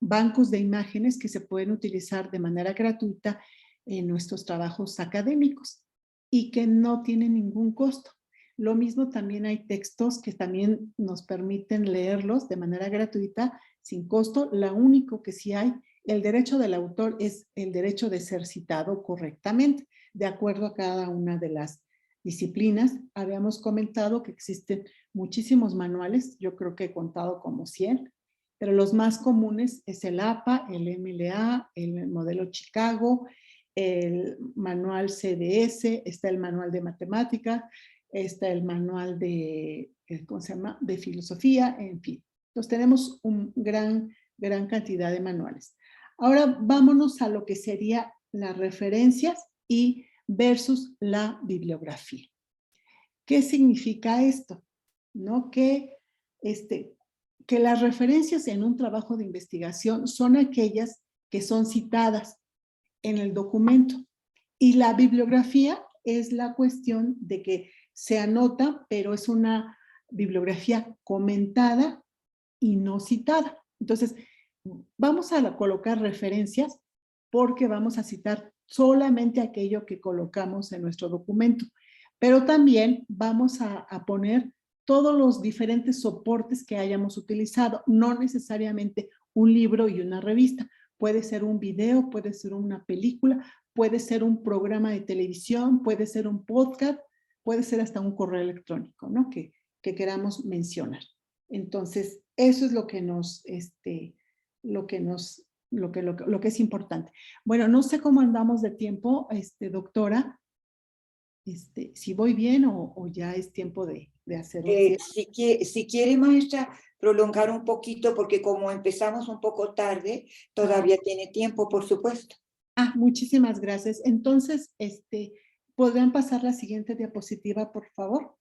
bancos de imágenes que se pueden utilizar de manera gratuita en nuestros trabajos académicos y que no tienen ningún costo. Lo mismo también hay textos que también nos permiten leerlos de manera gratuita, sin costo. Lo único que sí hay, el derecho del autor es el derecho de ser citado correctamente, de acuerdo a cada una de las disciplinas. Habíamos comentado que existen muchísimos manuales, yo creo que he contado como 100, pero los más comunes es el APA, el MLA, el modelo Chicago, el manual CDS, está el manual de matemática, está el manual de, ¿cómo se llama?, de filosofía, en fin. Entonces tenemos una gran cantidad de manuales. Ahora vámonos a lo que sería las referencias y versus la bibliografía. ¿Qué significa esto? ¿No? Que las referencias en un trabajo de investigación son aquellas que son citadas en el documento. Y la bibliografía es la cuestión de que se anota, pero es una bibliografía comentada y no citada. Entonces, vamos a colocar referencias porque vamos a citar solamente aquello que colocamos en nuestro documento. Pero también vamos a poner todos los diferentes soportes que hayamos utilizado, no necesariamente un libro y una revista. Puede ser un video, puede ser una película, puede ser un programa de televisión, puede ser un podcast, puede ser hasta un correo electrónico, ¿no? Que queramos mencionar. Entonces, eso es lo que es importante. Bueno, no sé cómo andamos de tiempo, doctora, si voy bien o ya es tiempo de hacer un cierre. Si quiere, maestra, prolongar un poquito, porque como empezamos un poco tarde, todavía tiene tiempo, por supuesto. Muchísimas gracias. Entonces, ¿podrían pasar la siguiente diapositiva, por favor?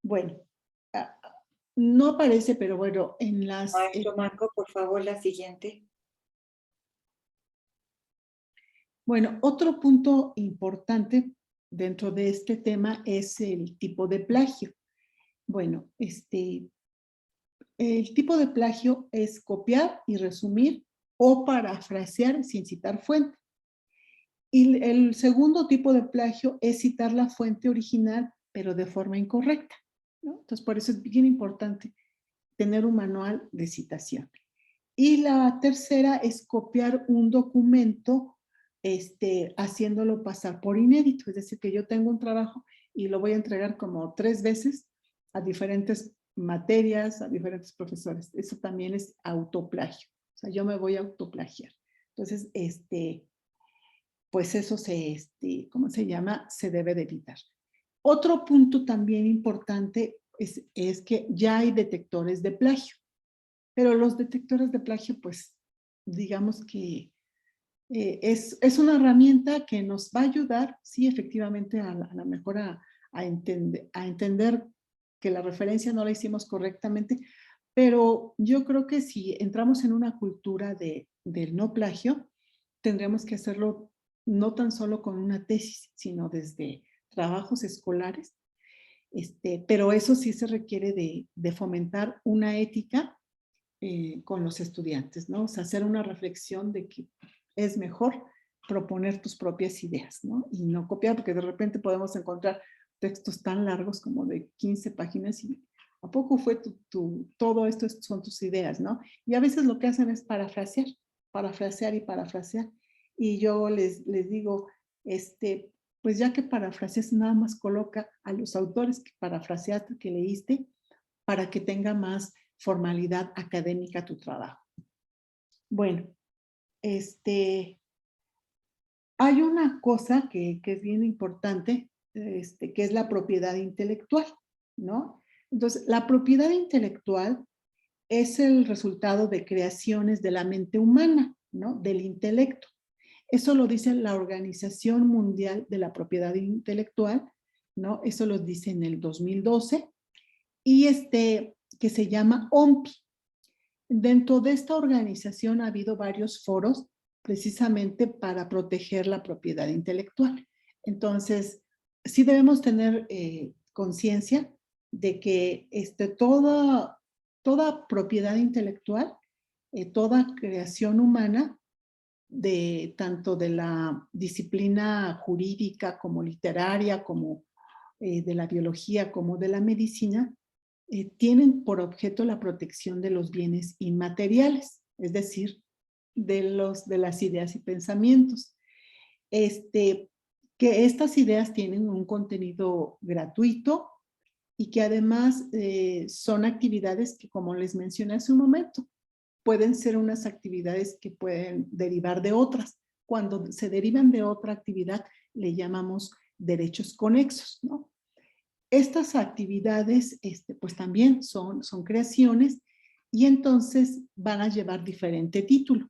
Bueno, no aparece, pero bueno, en las... Maestro Marco, por favor, la siguiente. Bueno, otro punto importante dentro de este tema es el tipo de plagio. Bueno, el tipo de plagio es copiar y resumir o parafrasear sin citar fuente. Y el segundo tipo de plagio es citar la fuente original, pero de forma incorrecta, ¿no? Entonces, por eso es bien importante tener un manual de citación. Y la tercera es copiar un documento haciéndolo pasar por inédito. Es decir, que yo tengo un trabajo y lo voy a entregar como 3 veces a diferentes materias, a diferentes profesores. Eso también es autoplagio. O sea, yo me voy a autoplagiar. Entonces, pues eso ¿cómo se llama? Se debe de evitar. Otro punto también importante es que ya hay detectores de plagio. Pero los detectores de plagio, pues, digamos que es una herramienta que nos va a ayudar, sí, efectivamente, a la mejor a entender que la referencia no la hicimos correctamente, pero yo creo que si entramos en una cultura del no plagio, tendremos que hacerlo no tan solo con una tesis, sino desde trabajos escolares, pero eso sí se requiere de fomentar una ética con los estudiantes, ¿no? O sea, hacer una reflexión de que es mejor proponer tus propias ideas, ¿no? Y no copiar, porque de repente podemos encontrar textos tan largos como de 15 páginas y ¿a poco fue todo esto son tus ideas, ¿no? Y a veces lo que hacen es parafrasear y parafrasear. Y yo les digo, pues ya que parafraseas, nada más coloca a los autores que parafraseaste, que leíste, para que tenga más formalidad académica tu trabajo. Bueno, hay una cosa que es bien importante, que es la propiedad intelectual, ¿no? Entonces, la propiedad intelectual es el resultado de creaciones de la mente humana, ¿no? Del intelecto. Eso lo dice la Organización Mundial de la Propiedad Intelectual, ¿no? Eso lo dice en el 2012, y que se llama OMPI. Dentro de esta organización ha habido varios foros precisamente para proteger la propiedad intelectual. Entonces, sí debemos tener conciencia de que toda propiedad intelectual, toda creación humana, tanto de la disciplina jurídica como literaria, como de la biología, como de la medicina, tienen por objeto la protección de los bienes inmateriales, es decir, de las ideas y pensamientos. Que estas ideas tienen un contenido gratuito y que además son actividades que, como les mencioné hace un momento, pueden ser unas actividades que pueden derivar de otras. Cuando se derivan de otra actividad, le llamamos derechos conexos, ¿no? Estas actividades, pues también son creaciones y entonces van a llevar diferente título.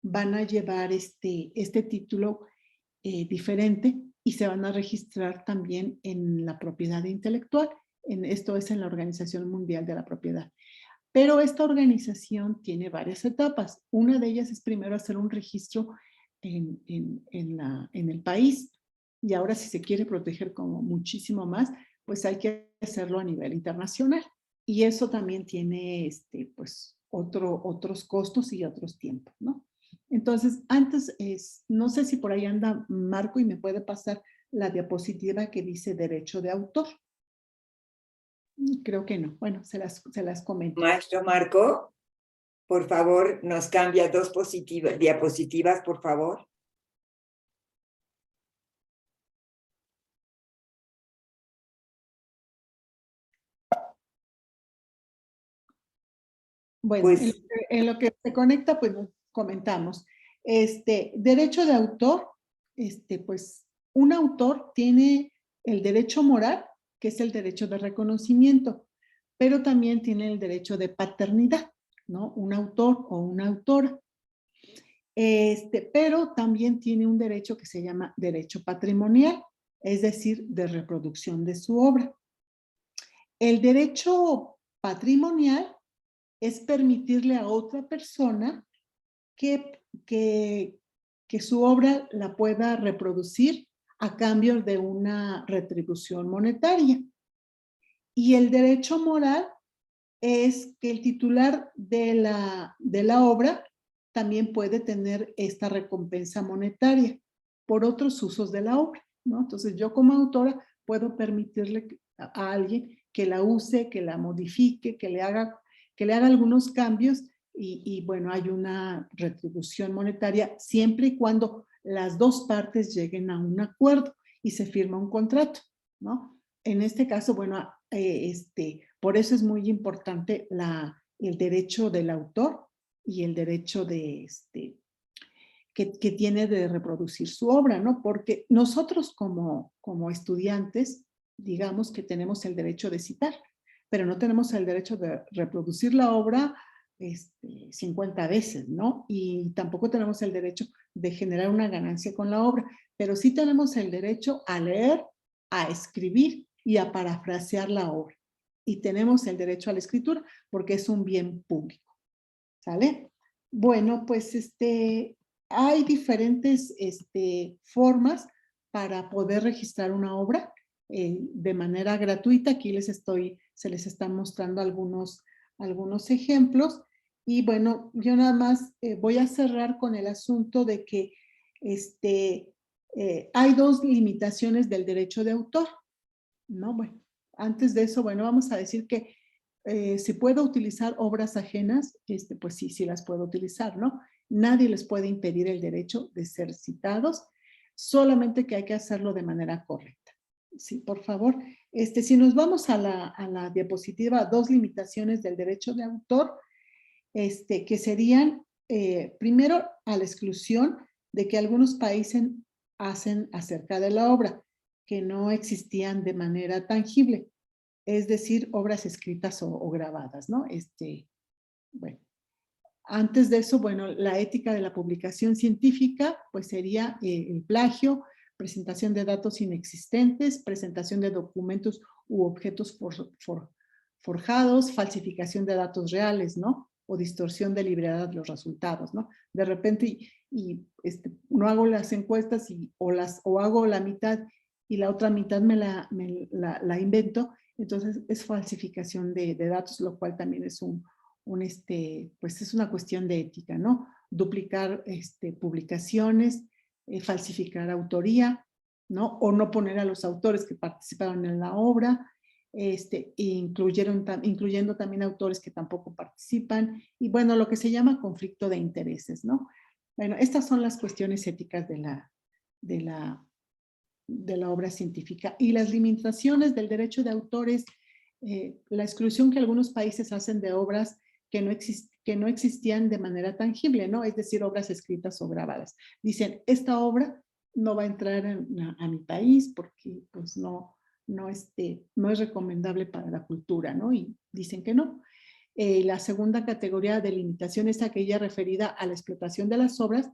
Van a llevar este título diferente y se van a registrar también en la propiedad intelectual. Esto es en la Organización Mundial de la Propiedad. Pero esta organización tiene varias etapas. Una de ellas es primero hacer un registro en el país. Y ahora, si se quiere proteger como muchísimo más, pues hay que hacerlo a nivel internacional. Y eso también tiene pues otros costos y otros tiempos, ¿no? Entonces, antes, no sé si por ahí anda Marco y me puede pasar la diapositiva que dice derecho de autor. Creo que no. Bueno, se las comento. Maestro Marco, por favor, nos cambia dos diapositivas, por favor. Bueno, Pues, en lo que se conecta, pues nos comentamos. Derecho de autor, pues un autor tiene el derecho moral, que es el derecho de reconocimiento, pero también tiene el derecho de paternidad, ¿no? Un autor o una autora. Pero también tiene un derecho que se llama derecho patrimonial, es decir, de reproducción de su obra. El derecho patrimonial es permitirle a otra persona que su obra la pueda reproducir a cambio de una retribución monetaria. Y el derecho moral es que el titular de la obra también puede tener esta recompensa monetaria por otros usos de la obra, ¿no? Entonces yo como autora puedo permitirle a alguien que la use, que la modifique, que le haga algunos cambios y bueno, hay una retribución monetaria siempre y cuando las dos partes lleguen a un acuerdo y se firma un contrato, ¿no? En este caso, bueno, por eso es muy importante el derecho del autor y el derecho que tiene de reproducir su obra, ¿no? Porque nosotros como estudiantes, digamos que tenemos el derecho de citar, pero no tenemos el derecho de reproducir la obra 50 veces, ¿no? Y tampoco tenemos el derecho de generar una ganancia con la obra, pero sí tenemos el derecho a leer, a escribir y a parafrasear la obra. Y tenemos el derecho a la escritura porque es un bien público, ¿sale? Bueno, pues hay diferentes formas para poder registrar una obra de manera gratuita. Aquí se les están mostrando algunos ejemplos. Y bueno, yo nada más voy a cerrar con el asunto de que hay dos limitaciones del derecho de autor, ¿no? Bueno, antes de eso, bueno, vamos a decir que si puedo utilizar obras ajenas, pues sí las puedo utilizar, ¿no? Nadie les puede impedir el derecho de ser citados, solamente que hay que hacerlo de manera correcta. Sí, por favor. Si nos vamos a la diapositiva, dos limitaciones del derecho de autor, que serían primero a la exclusión de que algunos países hacen acerca de la obra, que no existían de manera tangible, es decir, obras escritas o grabadas, ¿no? Bueno, antes de eso, bueno, la ética de la publicación científica, pues sería el plagio, presentación de datos inexistentes, presentación de documentos u objetos forjados, falsificación de datos reales, ¿no? O distorsión deliberada de los resultados, ¿no? De repente, no hago las encuestas o hago la mitad y la otra mitad me la invento, entonces es falsificación de datos, lo cual también es pues es una cuestión de ética, ¿no? Duplicar publicaciones, falsificar autoría, ¿no? O no poner a los autores que participaron en la obra, incluyendo también autores que tampoco participan, y bueno, lo que se llama conflicto de intereses, ¿no? Bueno, estas son las cuestiones éticas de la obra científica. Y las limitaciones del derecho de autores, la exclusión que algunos países hacen de obras que no existían de manera tangible, ¿no? Es decir, obras escritas o grabadas. Dicen, esta obra no va a entrar a mi país porque pues no es recomendable para la cultura, ¿no? Y dicen que no. La segunda categoría de limitación es aquella referida a la explotación de las obras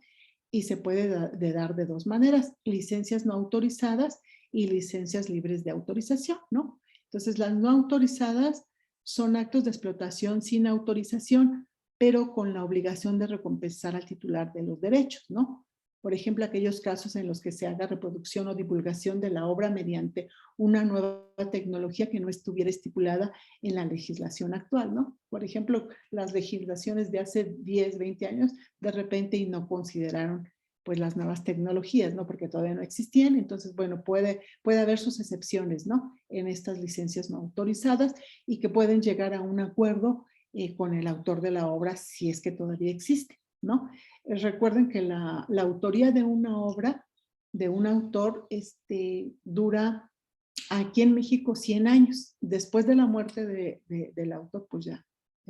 y se puede dar de dos maneras, licencias no autorizadas y licencias libres de autorización, ¿no? Entonces, las no autorizadas son actos de explotación sin autorización, pero con la obligación de recompensar al titular de los derechos, ¿no? Por ejemplo, aquellos casos en los que se haga reproducción o divulgación de la obra mediante una nueva tecnología que no estuviera estipulada en la legislación actual, ¿no? Por ejemplo, las legislaciones de hace 10, 20 años, de repente y no consideraron pues las nuevas tecnologías, ¿no? Porque todavía no existían, entonces, bueno, puede haber sus excepciones, ¿no? En estas licencias no autorizadas y que pueden llegar a un acuerdo con el autor de la obra si es que todavía existe, ¿no? Recuerden que la autoría de una obra, de un autor, dura aquí en México 100 años. Después de la muerte del autor, pues ya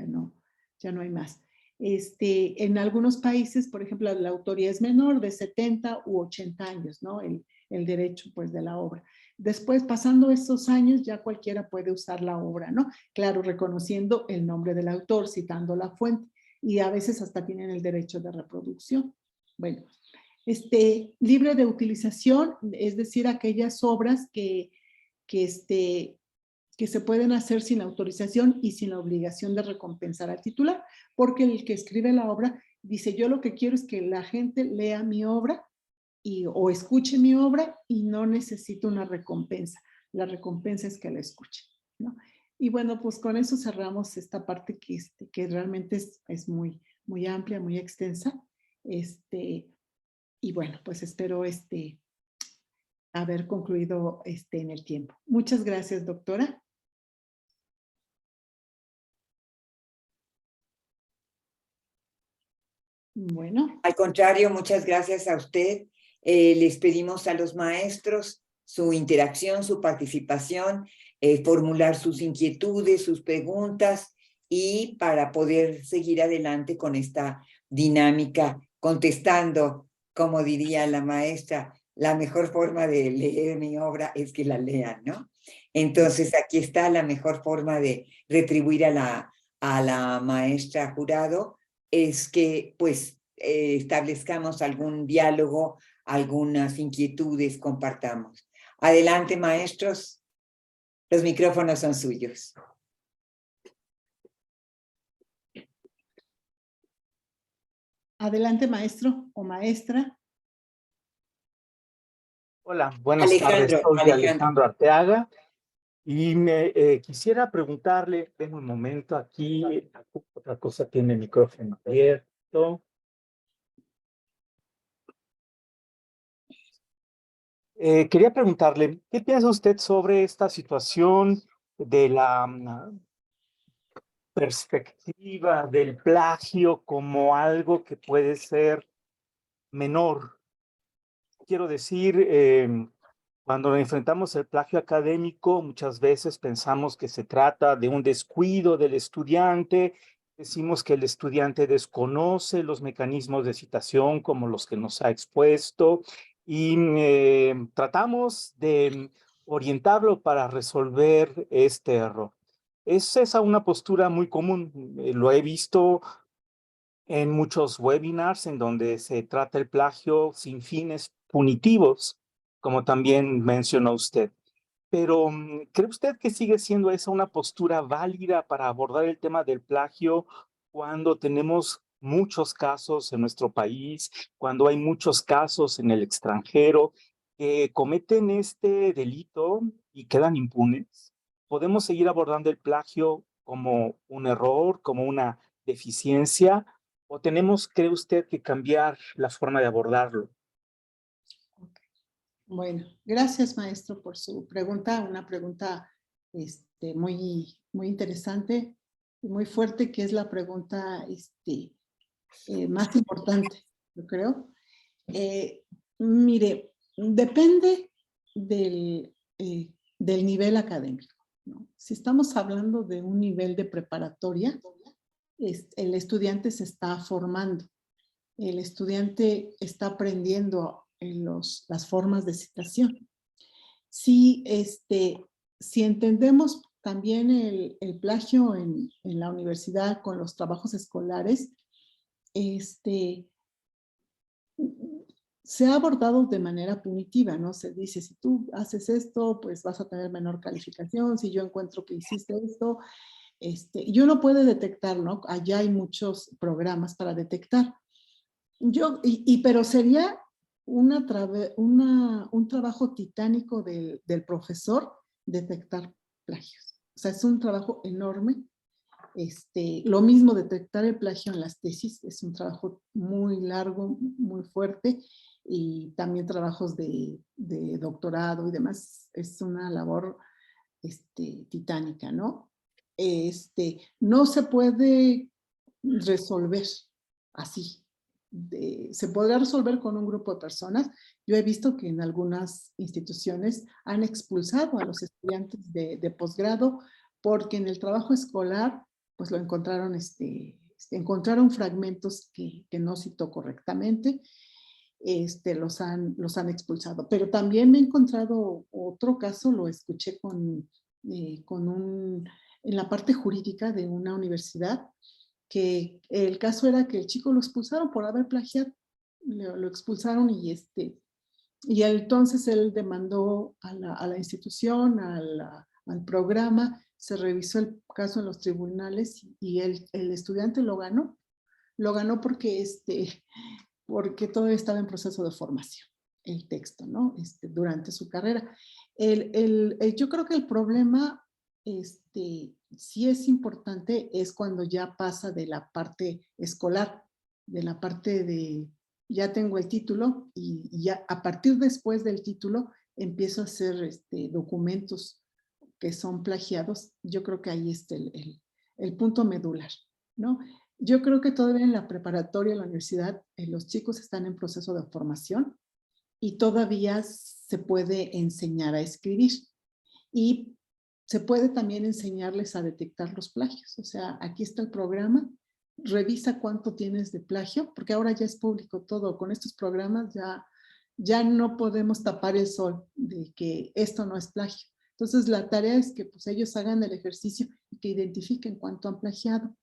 no hay más. En algunos países, por ejemplo, la autoría es menor, de 70 u 80 años, ¿no? El derecho, pues, de la obra. Después, pasando esos años, ya cualquiera puede usar la obra, ¿no? Claro, reconociendo el nombre del autor, citando la fuente, y a veces hasta tienen el derecho de reproducción. Bueno, libre de utilización, es decir, aquellas obras que se pueden hacer sin autorización y sin la obligación de recompensar al titular, porque el que escribe la obra dice, yo lo que quiero es que la gente lea mi obra o escuche mi obra y no necesito una recompensa. La recompensa es que la escuche, ¿no? Y bueno, pues con eso cerramos esta parte que realmente es muy, muy amplia, muy extensa. Y bueno, pues espero haber concluido en el tiempo. Muchas gracias, doctora. Bueno. Al contrario, muchas gracias a usted. Les pedimos a los maestros su interacción, su participación, formular sus inquietudes, sus preguntas y para poder seguir adelante con esta dinámica, contestando, como diría la maestra, la mejor forma de leer mi obra es que la lean, ¿no? Entonces, aquí está la mejor forma de retribuir a la maestra Jurado, es que, pues, establezcamos algún diálogo, algunas inquietudes, compartamos. Adelante, maestros, los micrófonos son suyos. Adelante, maestro o maestra. Hola, buenas tardes. Soy Alejandro Arteaga y quisiera preguntarle, tengo un momento aquí, otra cosa tiene el micrófono abierto. Quería preguntarle, ¿qué piensa usted sobre esta situación de la perspectiva del plagio como algo que puede ser menor? Quiero decir, cuando enfrentamos el plagio académico, muchas veces pensamos que se trata de un descuido del estudiante decimos que el estudiante desconoce los mecanismos de citación como los que nos ha expuesto y tratamos de orientarlo para resolver este error. Es esa una postura muy común. Lo he visto en muchos webinars en donde se trata el plagio sin fines punitivos, como también mencionó usted. Pero, ¿cree usted que sigue siendo esa una postura válida para abordar el tema del plagio cuando tenemos muchos casos en nuestro país, cuando hay muchos casos en el extranjero que cometen este delito y quedan impunes? ¿Podemos seguir abordando el plagio como un error, como una deficiencia, o tenemos, cree usted, que cambiar la forma de abordarlo? Bueno, gracias maestro por su pregunta, una pregunta muy interesante y muy fuerte, que es la pregunta más importante, yo creo. Mire, depende del nivel académico, ¿no? Si estamos hablando de un nivel de preparatoria, el estudiante se está formando, el estudiante está aprendiendo las formas de citación. Si, si entendemos también el plagio en la universidad con los trabajos escolares, se ha abordado de manera punitiva, ¿no? Se dice, si tú haces esto, pues vas a tener menor calificación, si yo encuentro que hiciste esto, y uno puede detectar, ¿no? Allá hay muchos programas para detectar. Pero sería un trabajo titánico del profesor detectar plagios. O sea, es un trabajo enorme. Lo mismo detectar el plagio en las tesis, es un trabajo muy largo, muy fuerte, y también trabajos de doctorado y demás. Es una labor titánica, ¿no? No se puede resolver así. Se podrá resolver con un grupo de personas. Yo he visto que en algunas instituciones han expulsado a los estudiantes de posgrado porque en el trabajo escolar pues lo encontraron, encontraron fragmentos que no citó correctamente, los han expulsado. Pero también me he encontrado otro caso, lo escuché en la parte jurídica de una universidad, que el caso era que el chico lo expulsaron por haber plagiado, lo expulsaron y entonces él demandó a la institución, al programa, se revisó el caso en los tribunales y el estudiante lo ganó porque todavía estaba en proceso de formación, el texto, ¿no? Durante su carrera. Yo creo que el problema, sí es importante, es cuando ya pasa de la parte escolar, de la parte de, ya tengo el título y ya a partir después del título empiezo a hacer documentos que son plagiados. Yo creo que ahí está el punto medular, ¿no? Yo creo que todavía en la preparatoria, en la universidad, los chicos están en proceso de formación y todavía se puede enseñar a escribir. Y se puede también enseñarles a detectar los plagios. O sea, aquí está el programa, revisa cuánto tienes de plagio, porque ahora ya es público todo. Con estos programas ya no podemos tapar el sol de que esto no es plagio. Entonces, la tarea es que pues, ellos hagan el ejercicio y que identifiquen cuánto han plagiado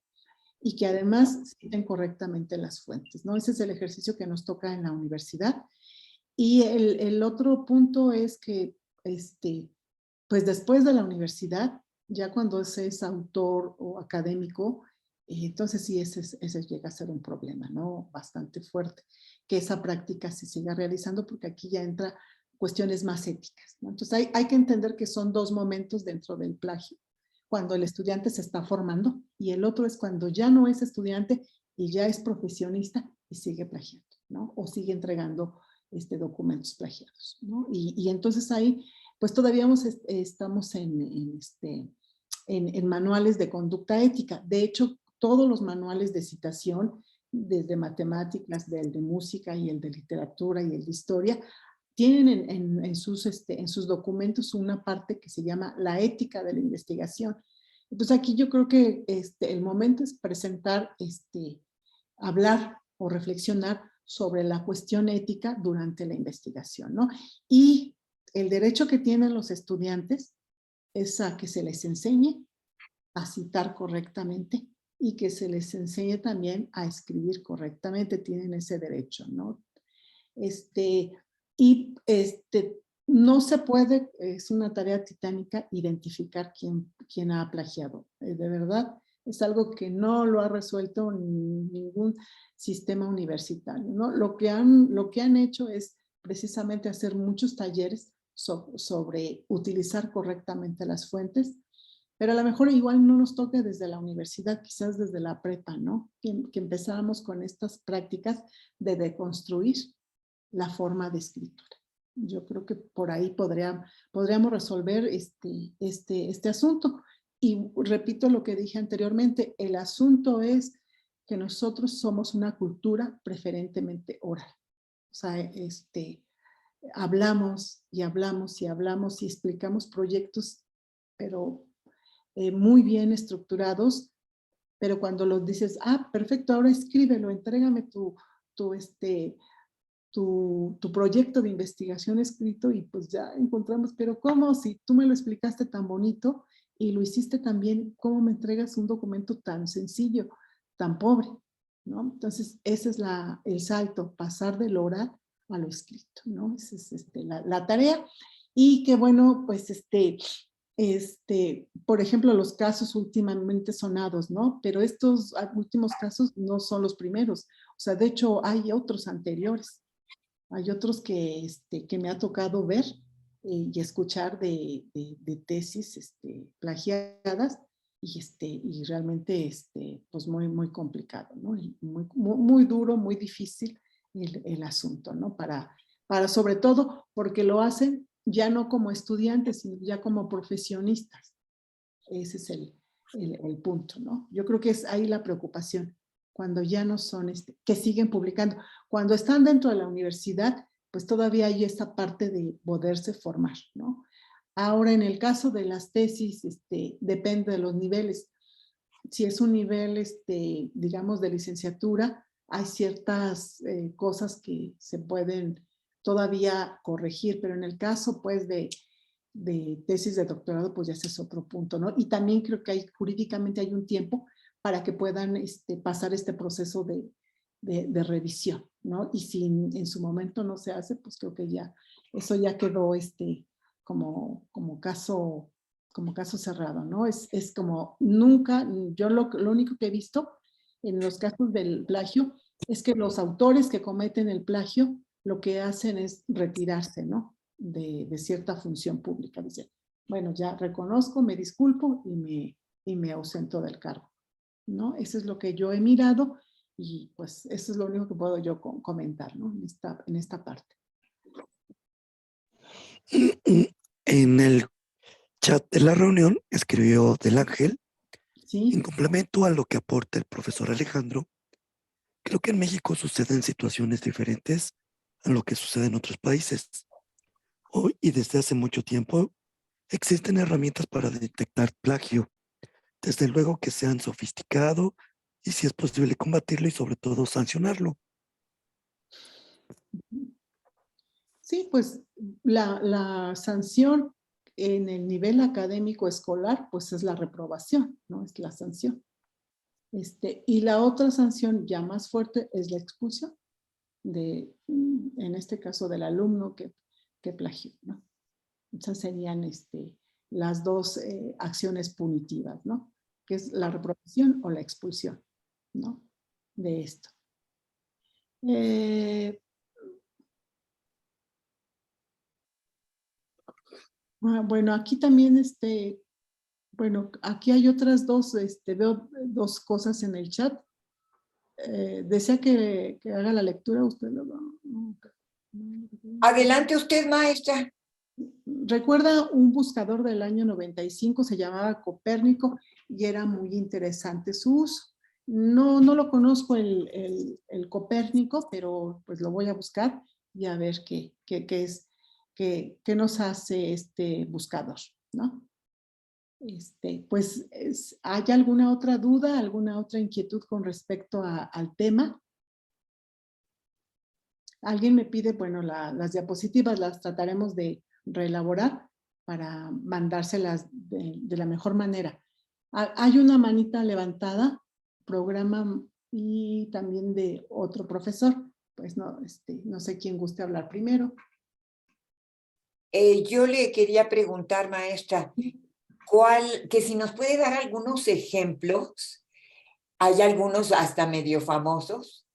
y que además citen correctamente las fuentes, ¿no? Ese es el ejercicio que nos toca en la universidad. Y el otro punto es que, pues después de la universidad, ya cuando se es autor o académico, entonces sí, ese llega a ser un problema, ¿no? Bastante fuerte, que esa práctica se siga realizando porque aquí ya entra cuestiones más éticas, ¿no? Entonces hay que entender que son dos momentos dentro del plagio, cuando el estudiante se está formando y el otro es cuando ya no es estudiante y ya es profesionista y sigue plagiando, ¿no? O sigue entregando documentos plagiados, ¿no? Y entonces ahí, pues todavía estamos en manuales de conducta ética. De hecho, todos los manuales de citación, desde matemáticas, el de música y el de literatura y el de historia, tienen en sus documentos una parte que se llama la ética de la investigación, Entonces aquí yo creo que el momento es presentar, hablar o reflexionar sobre la cuestión ética durante la investigación, ¿no? Y el derecho que tienen los estudiantes es a que se les enseñe a citar correctamente y que se les enseñe también a escribir correctamente, tienen ese derecho, ¿no? No se puede, es una tarea titánica, identificar quién ha plagiado. De verdad, es algo que no lo ha resuelto ningún sistema universitario, ¿no? Lo que han hecho es precisamente hacer muchos talleres sobre utilizar correctamente las fuentes, pero a lo mejor igual no nos toca desde la universidad, quizás desde la prepa, ¿no? Que empezáramos con estas prácticas de deconstruir la forma de escritura. Yo creo que por ahí podríamos resolver este asunto. Y repito lo que dije anteriormente, el asunto es que nosotros somos una cultura preferentemente oral. O sea, hablamos y hablamos y hablamos y explicamos proyectos, pero muy bien estructurados, pero cuando los dices, perfecto, ahora escríbelo, entrégame tu proyecto de investigación escrito, y pues ya encontramos, pero ¿cómo? Si tú me lo explicaste tan bonito y lo hiciste tan bien, ¿cómo me entregas un documento tan sencillo, tan pobre? ¿No? Entonces, ese es el salto, pasar del oral a lo escrito, ¿no? Esa es la tarea. Y que bueno, pues por ejemplo, los casos últimamente sonados, ¿no? Pero estos últimos casos no son los primeros. O sea, de hecho, hay otros anteriores. Hay otros que me ha tocado ver y escuchar de tesis plagiadas, y realmente pues muy complicado, ¿no? Y muy duro, muy difícil el asunto, ¿no? Para sobre todo porque lo hacen ya no como estudiantes, sino ya como profesionistas. Ese es el punto, ¿no? Yo creo que es ahí la preocupación, cuando ya no son, que siguen publicando. Cuando están dentro de la universidad, pues todavía hay esta parte de poderse formar, ¿no? Ahora, en el caso de las tesis, depende de los niveles. Si es un nivel, digamos, de licenciatura, hay ciertas cosas que se pueden todavía corregir, pero en el caso, pues, de tesis de doctorado, pues ya ese es otro punto, ¿no? Y también creo que jurídicamente hay un tiempo para que puedan pasar este proceso de revisión, ¿no? Y si en su momento no se hace, pues creo que ya, eso ya quedó como caso cerrado, ¿no? Es como nunca, yo lo único que he visto en los casos del plagio es que los autores que cometen el plagio lo que hacen es retirarse, ¿no? De cierta función pública. Dice, bueno, ya reconozco, me disculpo y me ausento del cargo, ¿no? Eso es lo que yo he mirado, y pues eso es lo único que puedo yo comentar, ¿no? En esta parte. En el chat de la reunión escribió Del Ángel, ¿Sí? en complemento a lo que aporta el profesor Alejandro, creo que en México suceden situaciones diferentes a lo que sucede en otros países. Hoy y desde hace mucho tiempo existen herramientas para detectar plagio, desde luego que sean sofisticado y si es posible combatirlo y sobre todo sancionarlo. Sí, pues la sanción en el nivel académico escolar, pues es la reprobación, ¿no? Es la sanción. Y la otra sanción ya más fuerte es la expulsión, en este caso del alumno que plagió, ¿no? Esas serían las dos acciones punitivas, ¿no? Que es la reprobación o la expulsión, ¿no? De esto. Bueno, aquí también, bueno, aquí hay otras dos, veo dos cosas en el chat. ¿Desea que haga la lectura usted? Adelante usted, maestra. Recuerda un buscador del año 95, se llamaba Copérnico, y era muy interesante su uso. No lo conozco el Copérnico, pero pues lo voy a buscar y a ver qué nos hace este buscador, ¿no? Pues, ¿hay alguna otra duda, alguna otra inquietud con respecto al tema? Alguien me pide, bueno, las diapositivas las trataremos de reelaborar para mandárselas de la mejor manera. Hay una manita levantada, programa y también de otro profesor. Pues no, no sé quién guste hablar primero. Yo le quería preguntar, maestra, que si nos puede dar algunos ejemplos, hay algunos hasta medio famosos,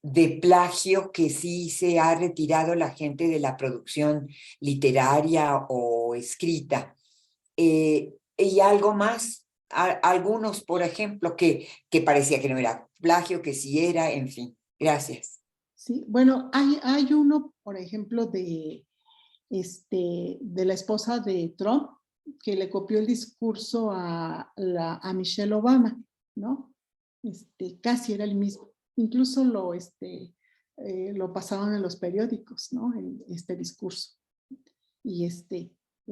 de plagio que sí se ha retirado la gente de la producción literaria o escrita. Y algo más, algunos, por ejemplo, que parecía que no era plagio, que sí era, en fin. Gracias. Sí, bueno, hay uno, por ejemplo, de la esposa de Trump, que le copió el discurso a Michelle Obama, ¿no? Casi era el mismo. Incluso lo pasaban en los periódicos, ¿no? Este discurso. Y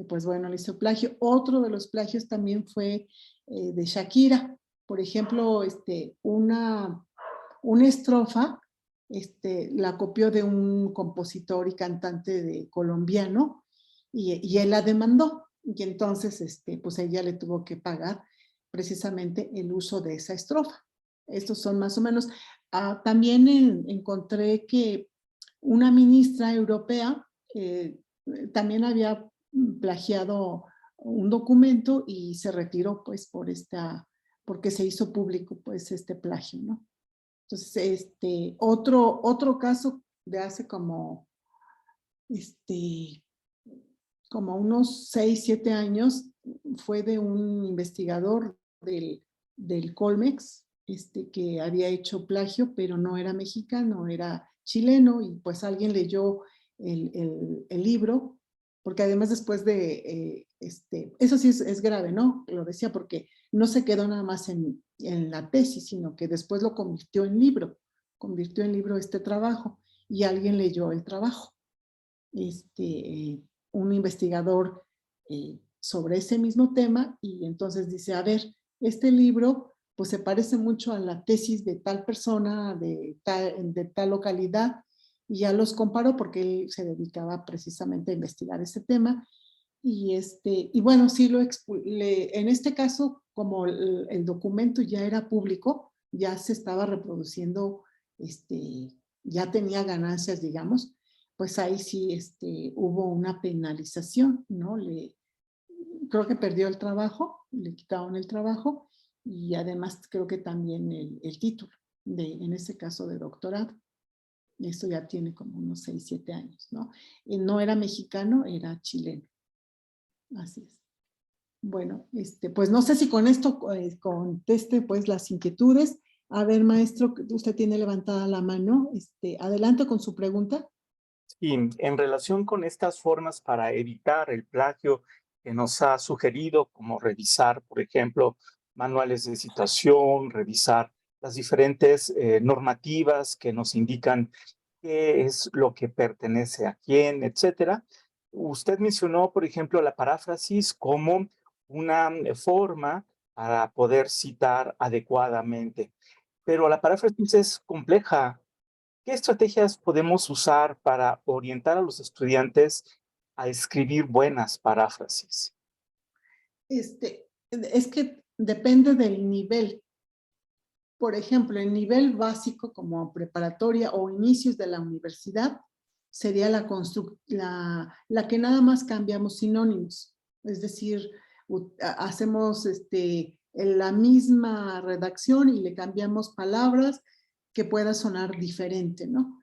pues bueno, le hizo plagio. Otro de los plagios también fue de Shakira. Por ejemplo, una estrofa la copió de un compositor y cantante colombiano y él la demandó. Y entonces, pues ella le tuvo que pagar precisamente el uso de esa estrofa. Estos son más o menos. También encontré que una ministra europea también había plagiado un documento y se retiró pues porque se hizo público pues este plagio, ¿no? Entonces, otro caso de hace como unos 6, 7 años fue de un investigador del Colmex, que había hecho plagio, pero no era mexicano, era chileno, y pues alguien leyó el libro, porque además después de, eso sí es grave, ¿no? Lo decía porque no se quedó nada más en la tesis, sino que después lo convirtió en libro este trabajo, y alguien leyó el trabajo. Un investigador sobre ese mismo tema, y entonces dice, a ver, este libro pues se parece mucho a la tesis de tal persona, de tal localidad, y ya los comparó porque él se dedicaba precisamente a investigar ese tema, y bueno, sí en este caso, como el documento ya era público, ya se estaba reproduciendo, ya tenía ganancias, digamos, pues ahí sí hubo una penalización, ¿no? Creo que perdió el trabajo, le quitaron el trabajo, y además creo que también el título, en ese caso de doctorado. Esto ya tiene como unos 6, 7 años, ¿no? Y no era mexicano, era chileno. Así es. Bueno, pues no sé si con esto conteste pues las inquietudes. A ver, maestro, usted tiene levantada la mano. Adelante con su pregunta. Y en relación con estas formas para evitar el plagio que nos ha sugerido, como revisar, por ejemplo, manuales de citación, revisar las diferentes normativas que nos indican qué es lo que pertenece a quién, etcétera. Usted mencionó, por ejemplo, la paráfrasis como una forma para poder citar adecuadamente, pero la paráfrasis es compleja. ¿Qué estrategias podemos usar para orientar a los estudiantes a escribir buenas paráfrasis? Es que depende del nivel. Por ejemplo, el nivel básico como preparatoria o inicios de la universidad sería la que nada más cambiamos sinónimos. Es decir, hacemos la misma redacción y le cambiamos palabras que pueda sonar diferente, ¿no?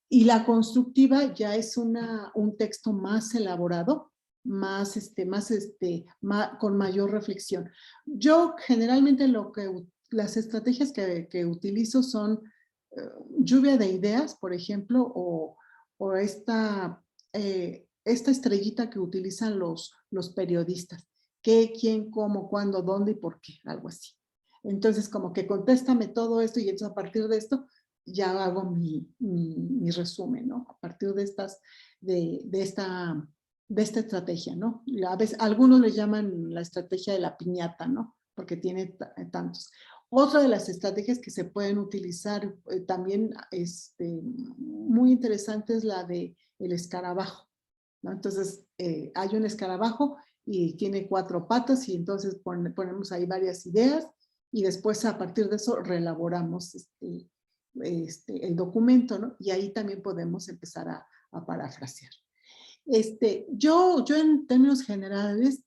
Y la constructiva ya es un texto más elaborado, con mayor reflexión. Yo generalmente las estrategias que utilizo son lluvia de ideas, por ejemplo, o esta estrellita que utilizan los periodistas. ¿Qué, quién, cómo, cuándo, dónde y por qué? Algo así. Entonces, como que contéstame todo esto, y entonces a partir de esto ya hago mi resumen, ¿no? A partir de esta de esta estrategia, ¿no? A veces, algunos le llaman la estrategia de la piñata, ¿no? Porque tiene tantos. Otra de las estrategias que se pueden utilizar también muy interesante es la de el escarabajo, ¿no? Entonces, hay un escarabajo y tiene 4 patas y entonces ponemos ahí varias ideas y después a partir de eso reelaboramos el documento, ¿no? Y ahí también podemos empezar a parafrasear. Yo en términos generales,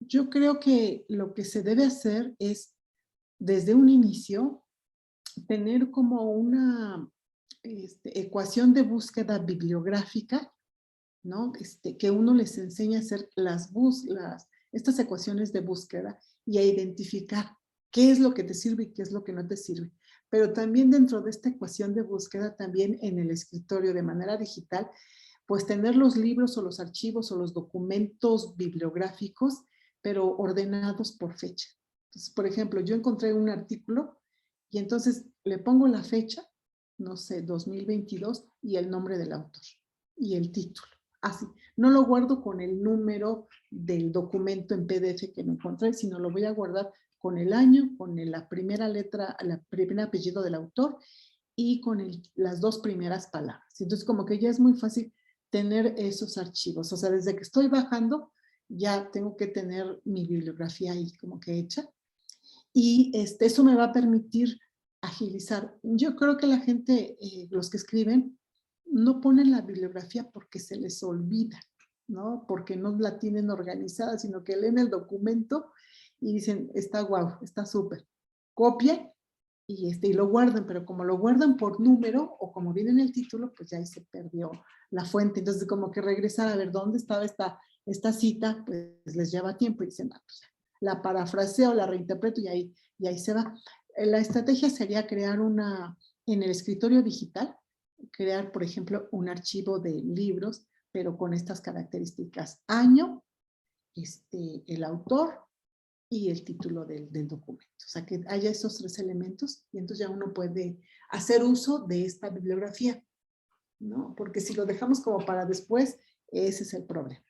yo creo que lo que se debe hacer es, desde un inicio, tener como una ecuación de búsqueda bibliográfica, ¿no? Que uno les enseña a hacer estas ecuaciones de búsqueda y a identificar qué es lo que te sirve y qué es lo que no te sirve. Pero también dentro de esta ecuación de búsqueda, también en el escritorio de manera digital, pues tener los libros o los archivos o los documentos bibliográficos, pero ordenados por fecha. Entonces, por ejemplo, yo encontré un artículo y entonces le pongo la fecha, no sé, 2022, y el nombre del autor y el título. Así, no lo guardo con el número del documento en PDF que me encontré, sino lo voy a guardar con el año, con la primera letra, el primer apellido del autor y con las 2 primeras palabras. Entonces, como que ya es muy fácil tener esos archivos. O sea, desde que estoy bajando, ya tengo que tener mi bibliografía ahí como que hecha. Y eso me va a permitir agilizar. Yo creo que la gente, los que escriben, no ponen la bibliografía porque se les olvida, ¿no? Porque no la tienen organizada, sino que leen el documento y dicen, está guau, está súper. Copian y lo guardan, pero como lo guardan por número o como viene en el título, pues ya ahí se perdió la fuente. Entonces, como que regresar a ver dónde estaba esta cita, pues les lleva tiempo y dicen, pues la parafraseo, la reinterpreto y ahí se va. La estrategia sería crear en el escritorio digital, crear, por ejemplo, un archivo de libros, pero con estas características: año, el autor y el título del documento. O sea, que haya esos 3 elementos y entonces ya uno puede hacer uso de esta bibliografía, ¿no? Porque si lo dejamos como para después, ese es el problema,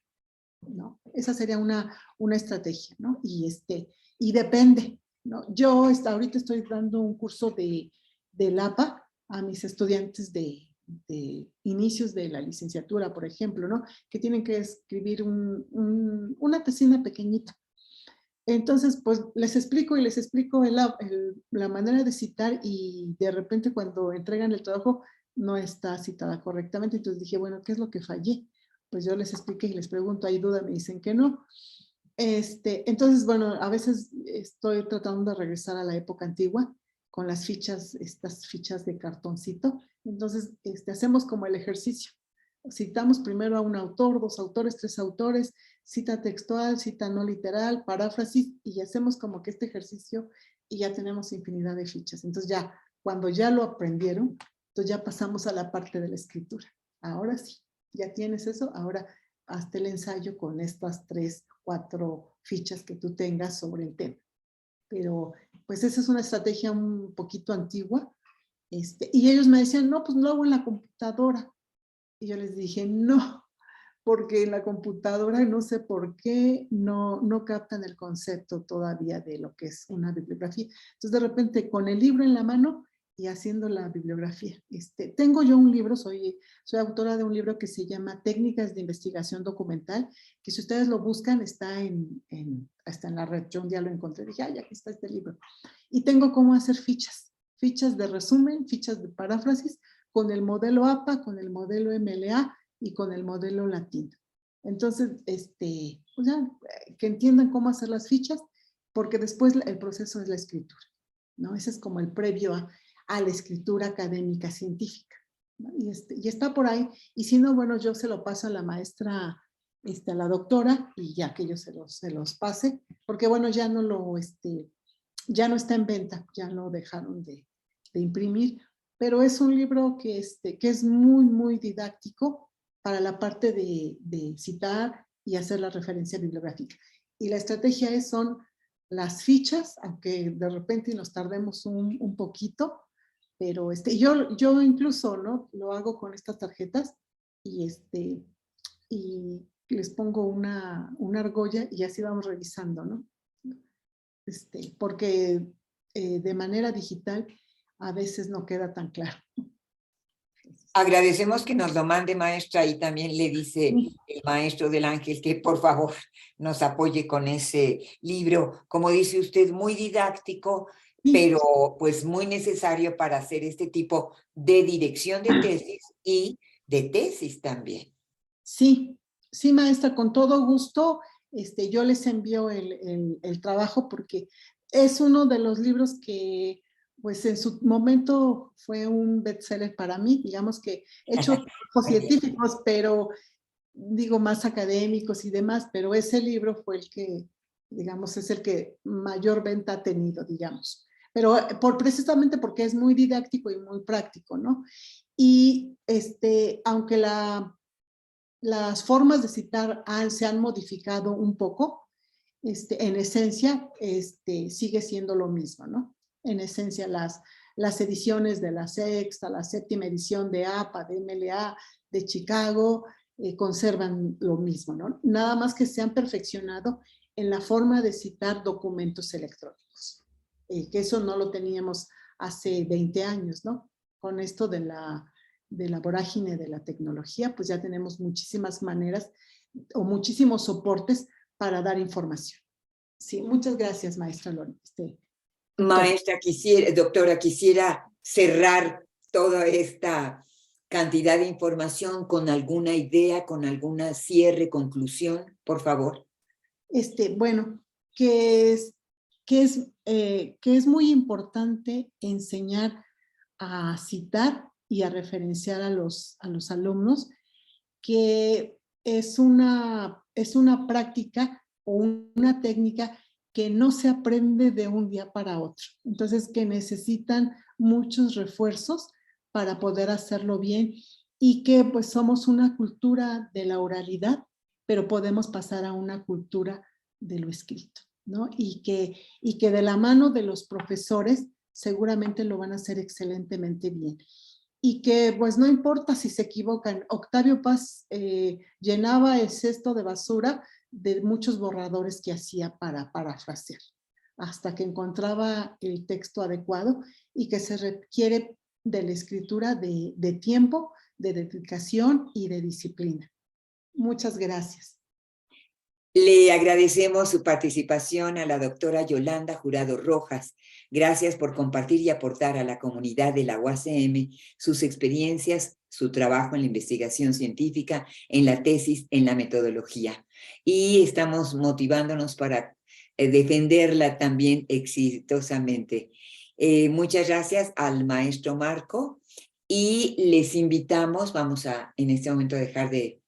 ¿no? Esa sería una estrategia, ¿no? Y depende, ¿no? Yo ahorita estoy dando un curso de LAPA a mis estudiantes de inicios de la licenciatura, por ejemplo, ¿no? Que tienen que escribir una tesina pequeñita. Entonces, pues les explico la manera de citar y de repente cuando entregan el trabajo no está citada correctamente. Entonces dije, bueno, ¿qué es lo que fallé? Pues yo les expliqué y les pregunto, ¿hay duda? Me dicen que no. Entonces, bueno, a veces estoy tratando de regresar a la época antigua con las fichas, estas fichas de cartoncito. Entonces, hacemos como el ejercicio. Citamos primero a un autor, 2 autores, 3 autores, cita textual, cita no literal, paráfrasis, y hacemos como que este ejercicio y ya tenemos infinidad de fichas. Entonces ya, cuando ya lo aprendieron, entonces ya pasamos a la parte de la escritura. Ahora sí, ya tienes eso, ahora hazte el ensayo con estas 3, 4 fichas que tú tengas sobre el tema. Pero pues esa es una estrategia un poquito antigua. Y ellos me decían, no, pues lo hago en la computadora. Y yo les dije, no, porque en la computadora no sé por qué no captan el concepto todavía de lo que es una bibliografía. Entonces, de repente, con el libro en la mano y haciendo la bibliografía. Tengo yo un libro, soy autora de un libro que se llama Técnicas de Investigación Documental, que si ustedes lo buscan, está hasta en la red. Yo un día lo encontré, dije, ay, aquí está este libro. Y tengo cómo hacer fichas de resumen, fichas de paráfrasis, con el modelo APA, con el modelo MLA y con el modelo latino. Entonces, pues ya, que entiendan cómo hacer las fichas, porque después el proceso es la escritura, ¿no? Ese es como el previo a la escritura académica científica, ¿no? Y está por ahí, y si no, bueno, yo se lo paso a la maestra, a la doctora, y ya que ellos se los pase, porque bueno, ya no está en venta, ya lo dejaron de imprimir, pero es un libro que es muy, muy didáctico para la parte de citar y hacer la referencia bibliográfica. Y la estrategia son las fichas, aunque de repente nos tardemos un poquito, pero yo incluso, ¿no? Lo hago con estas tarjetas y les pongo una argolla y así vamos revisando, ¿no? Porque de manera digital a veces no queda tan claro. Agradecemos que nos lo mande, maestra, y también le dice el maestro del Ángel que por favor nos apoye con ese libro, como dice usted, muy didáctico, pero pues muy necesario para hacer este tipo de dirección de tesis y de tesis también. Sí, sí, maestra, con todo gusto. Yo les envío el trabajo porque es uno de los libros que pues en su momento fue un bestseller para mí, digamos que he hecho trabajos científicos, pero digo más académicos y demás, pero ese libro fue el que, digamos, es el que mayor venta ha tenido, digamos. Pero precisamente porque es muy didáctico y muy práctico, ¿no? Y aunque las formas de citar se han modificado un poco, en esencia sigue siendo lo mismo, ¿no? En esencia las ediciones de la sexta, la séptima edición de APA, de MLA, de Chicago, conservan lo mismo, ¿no? Nada más que se han perfeccionado en la forma de citar documentos electrónicos, que eso no lo teníamos hace 20 años, ¿no? Con esto de la vorágine de la tecnología, pues ya tenemos muchísimas maneras o muchísimos soportes para dar información. Sí, muchas gracias, maestra Lorena. Maestra, doctora, quisiera cerrar toda esta cantidad de información con alguna idea, con alguna cierre, conclusión, por favor. Bueno, que es muy importante enseñar a citar y a referenciar a los alumnos, que es una práctica o una técnica que no se aprende de un día para otro. Entonces, que necesitan muchos refuerzos para poder hacerlo bien y que pues somos una cultura de la oralidad, pero podemos pasar a una cultura de lo escrito, ¿no? Y que de la mano de los profesores seguramente lo van a hacer excelentemente bien. Y que pues no importa si se equivocan. Octavio Paz llenaba el cesto de basura de muchos borradores que hacía para parafrasear, hasta que encontraba el texto adecuado y que se requiere de la escritura de tiempo, de dedicación y de disciplina. Muchas gracias. Le agradecemos su participación a la doctora Yolanda Jurado Rojas. Gracias por compartir y aportar a la comunidad de la UACM sus experiencias, su trabajo en la investigación científica, en la tesis, en la metodología. Y estamos motivándonos para defenderla también exitosamente. Muchas gracias al maestro Marco y les invitamos, vamos a en este momento dejar de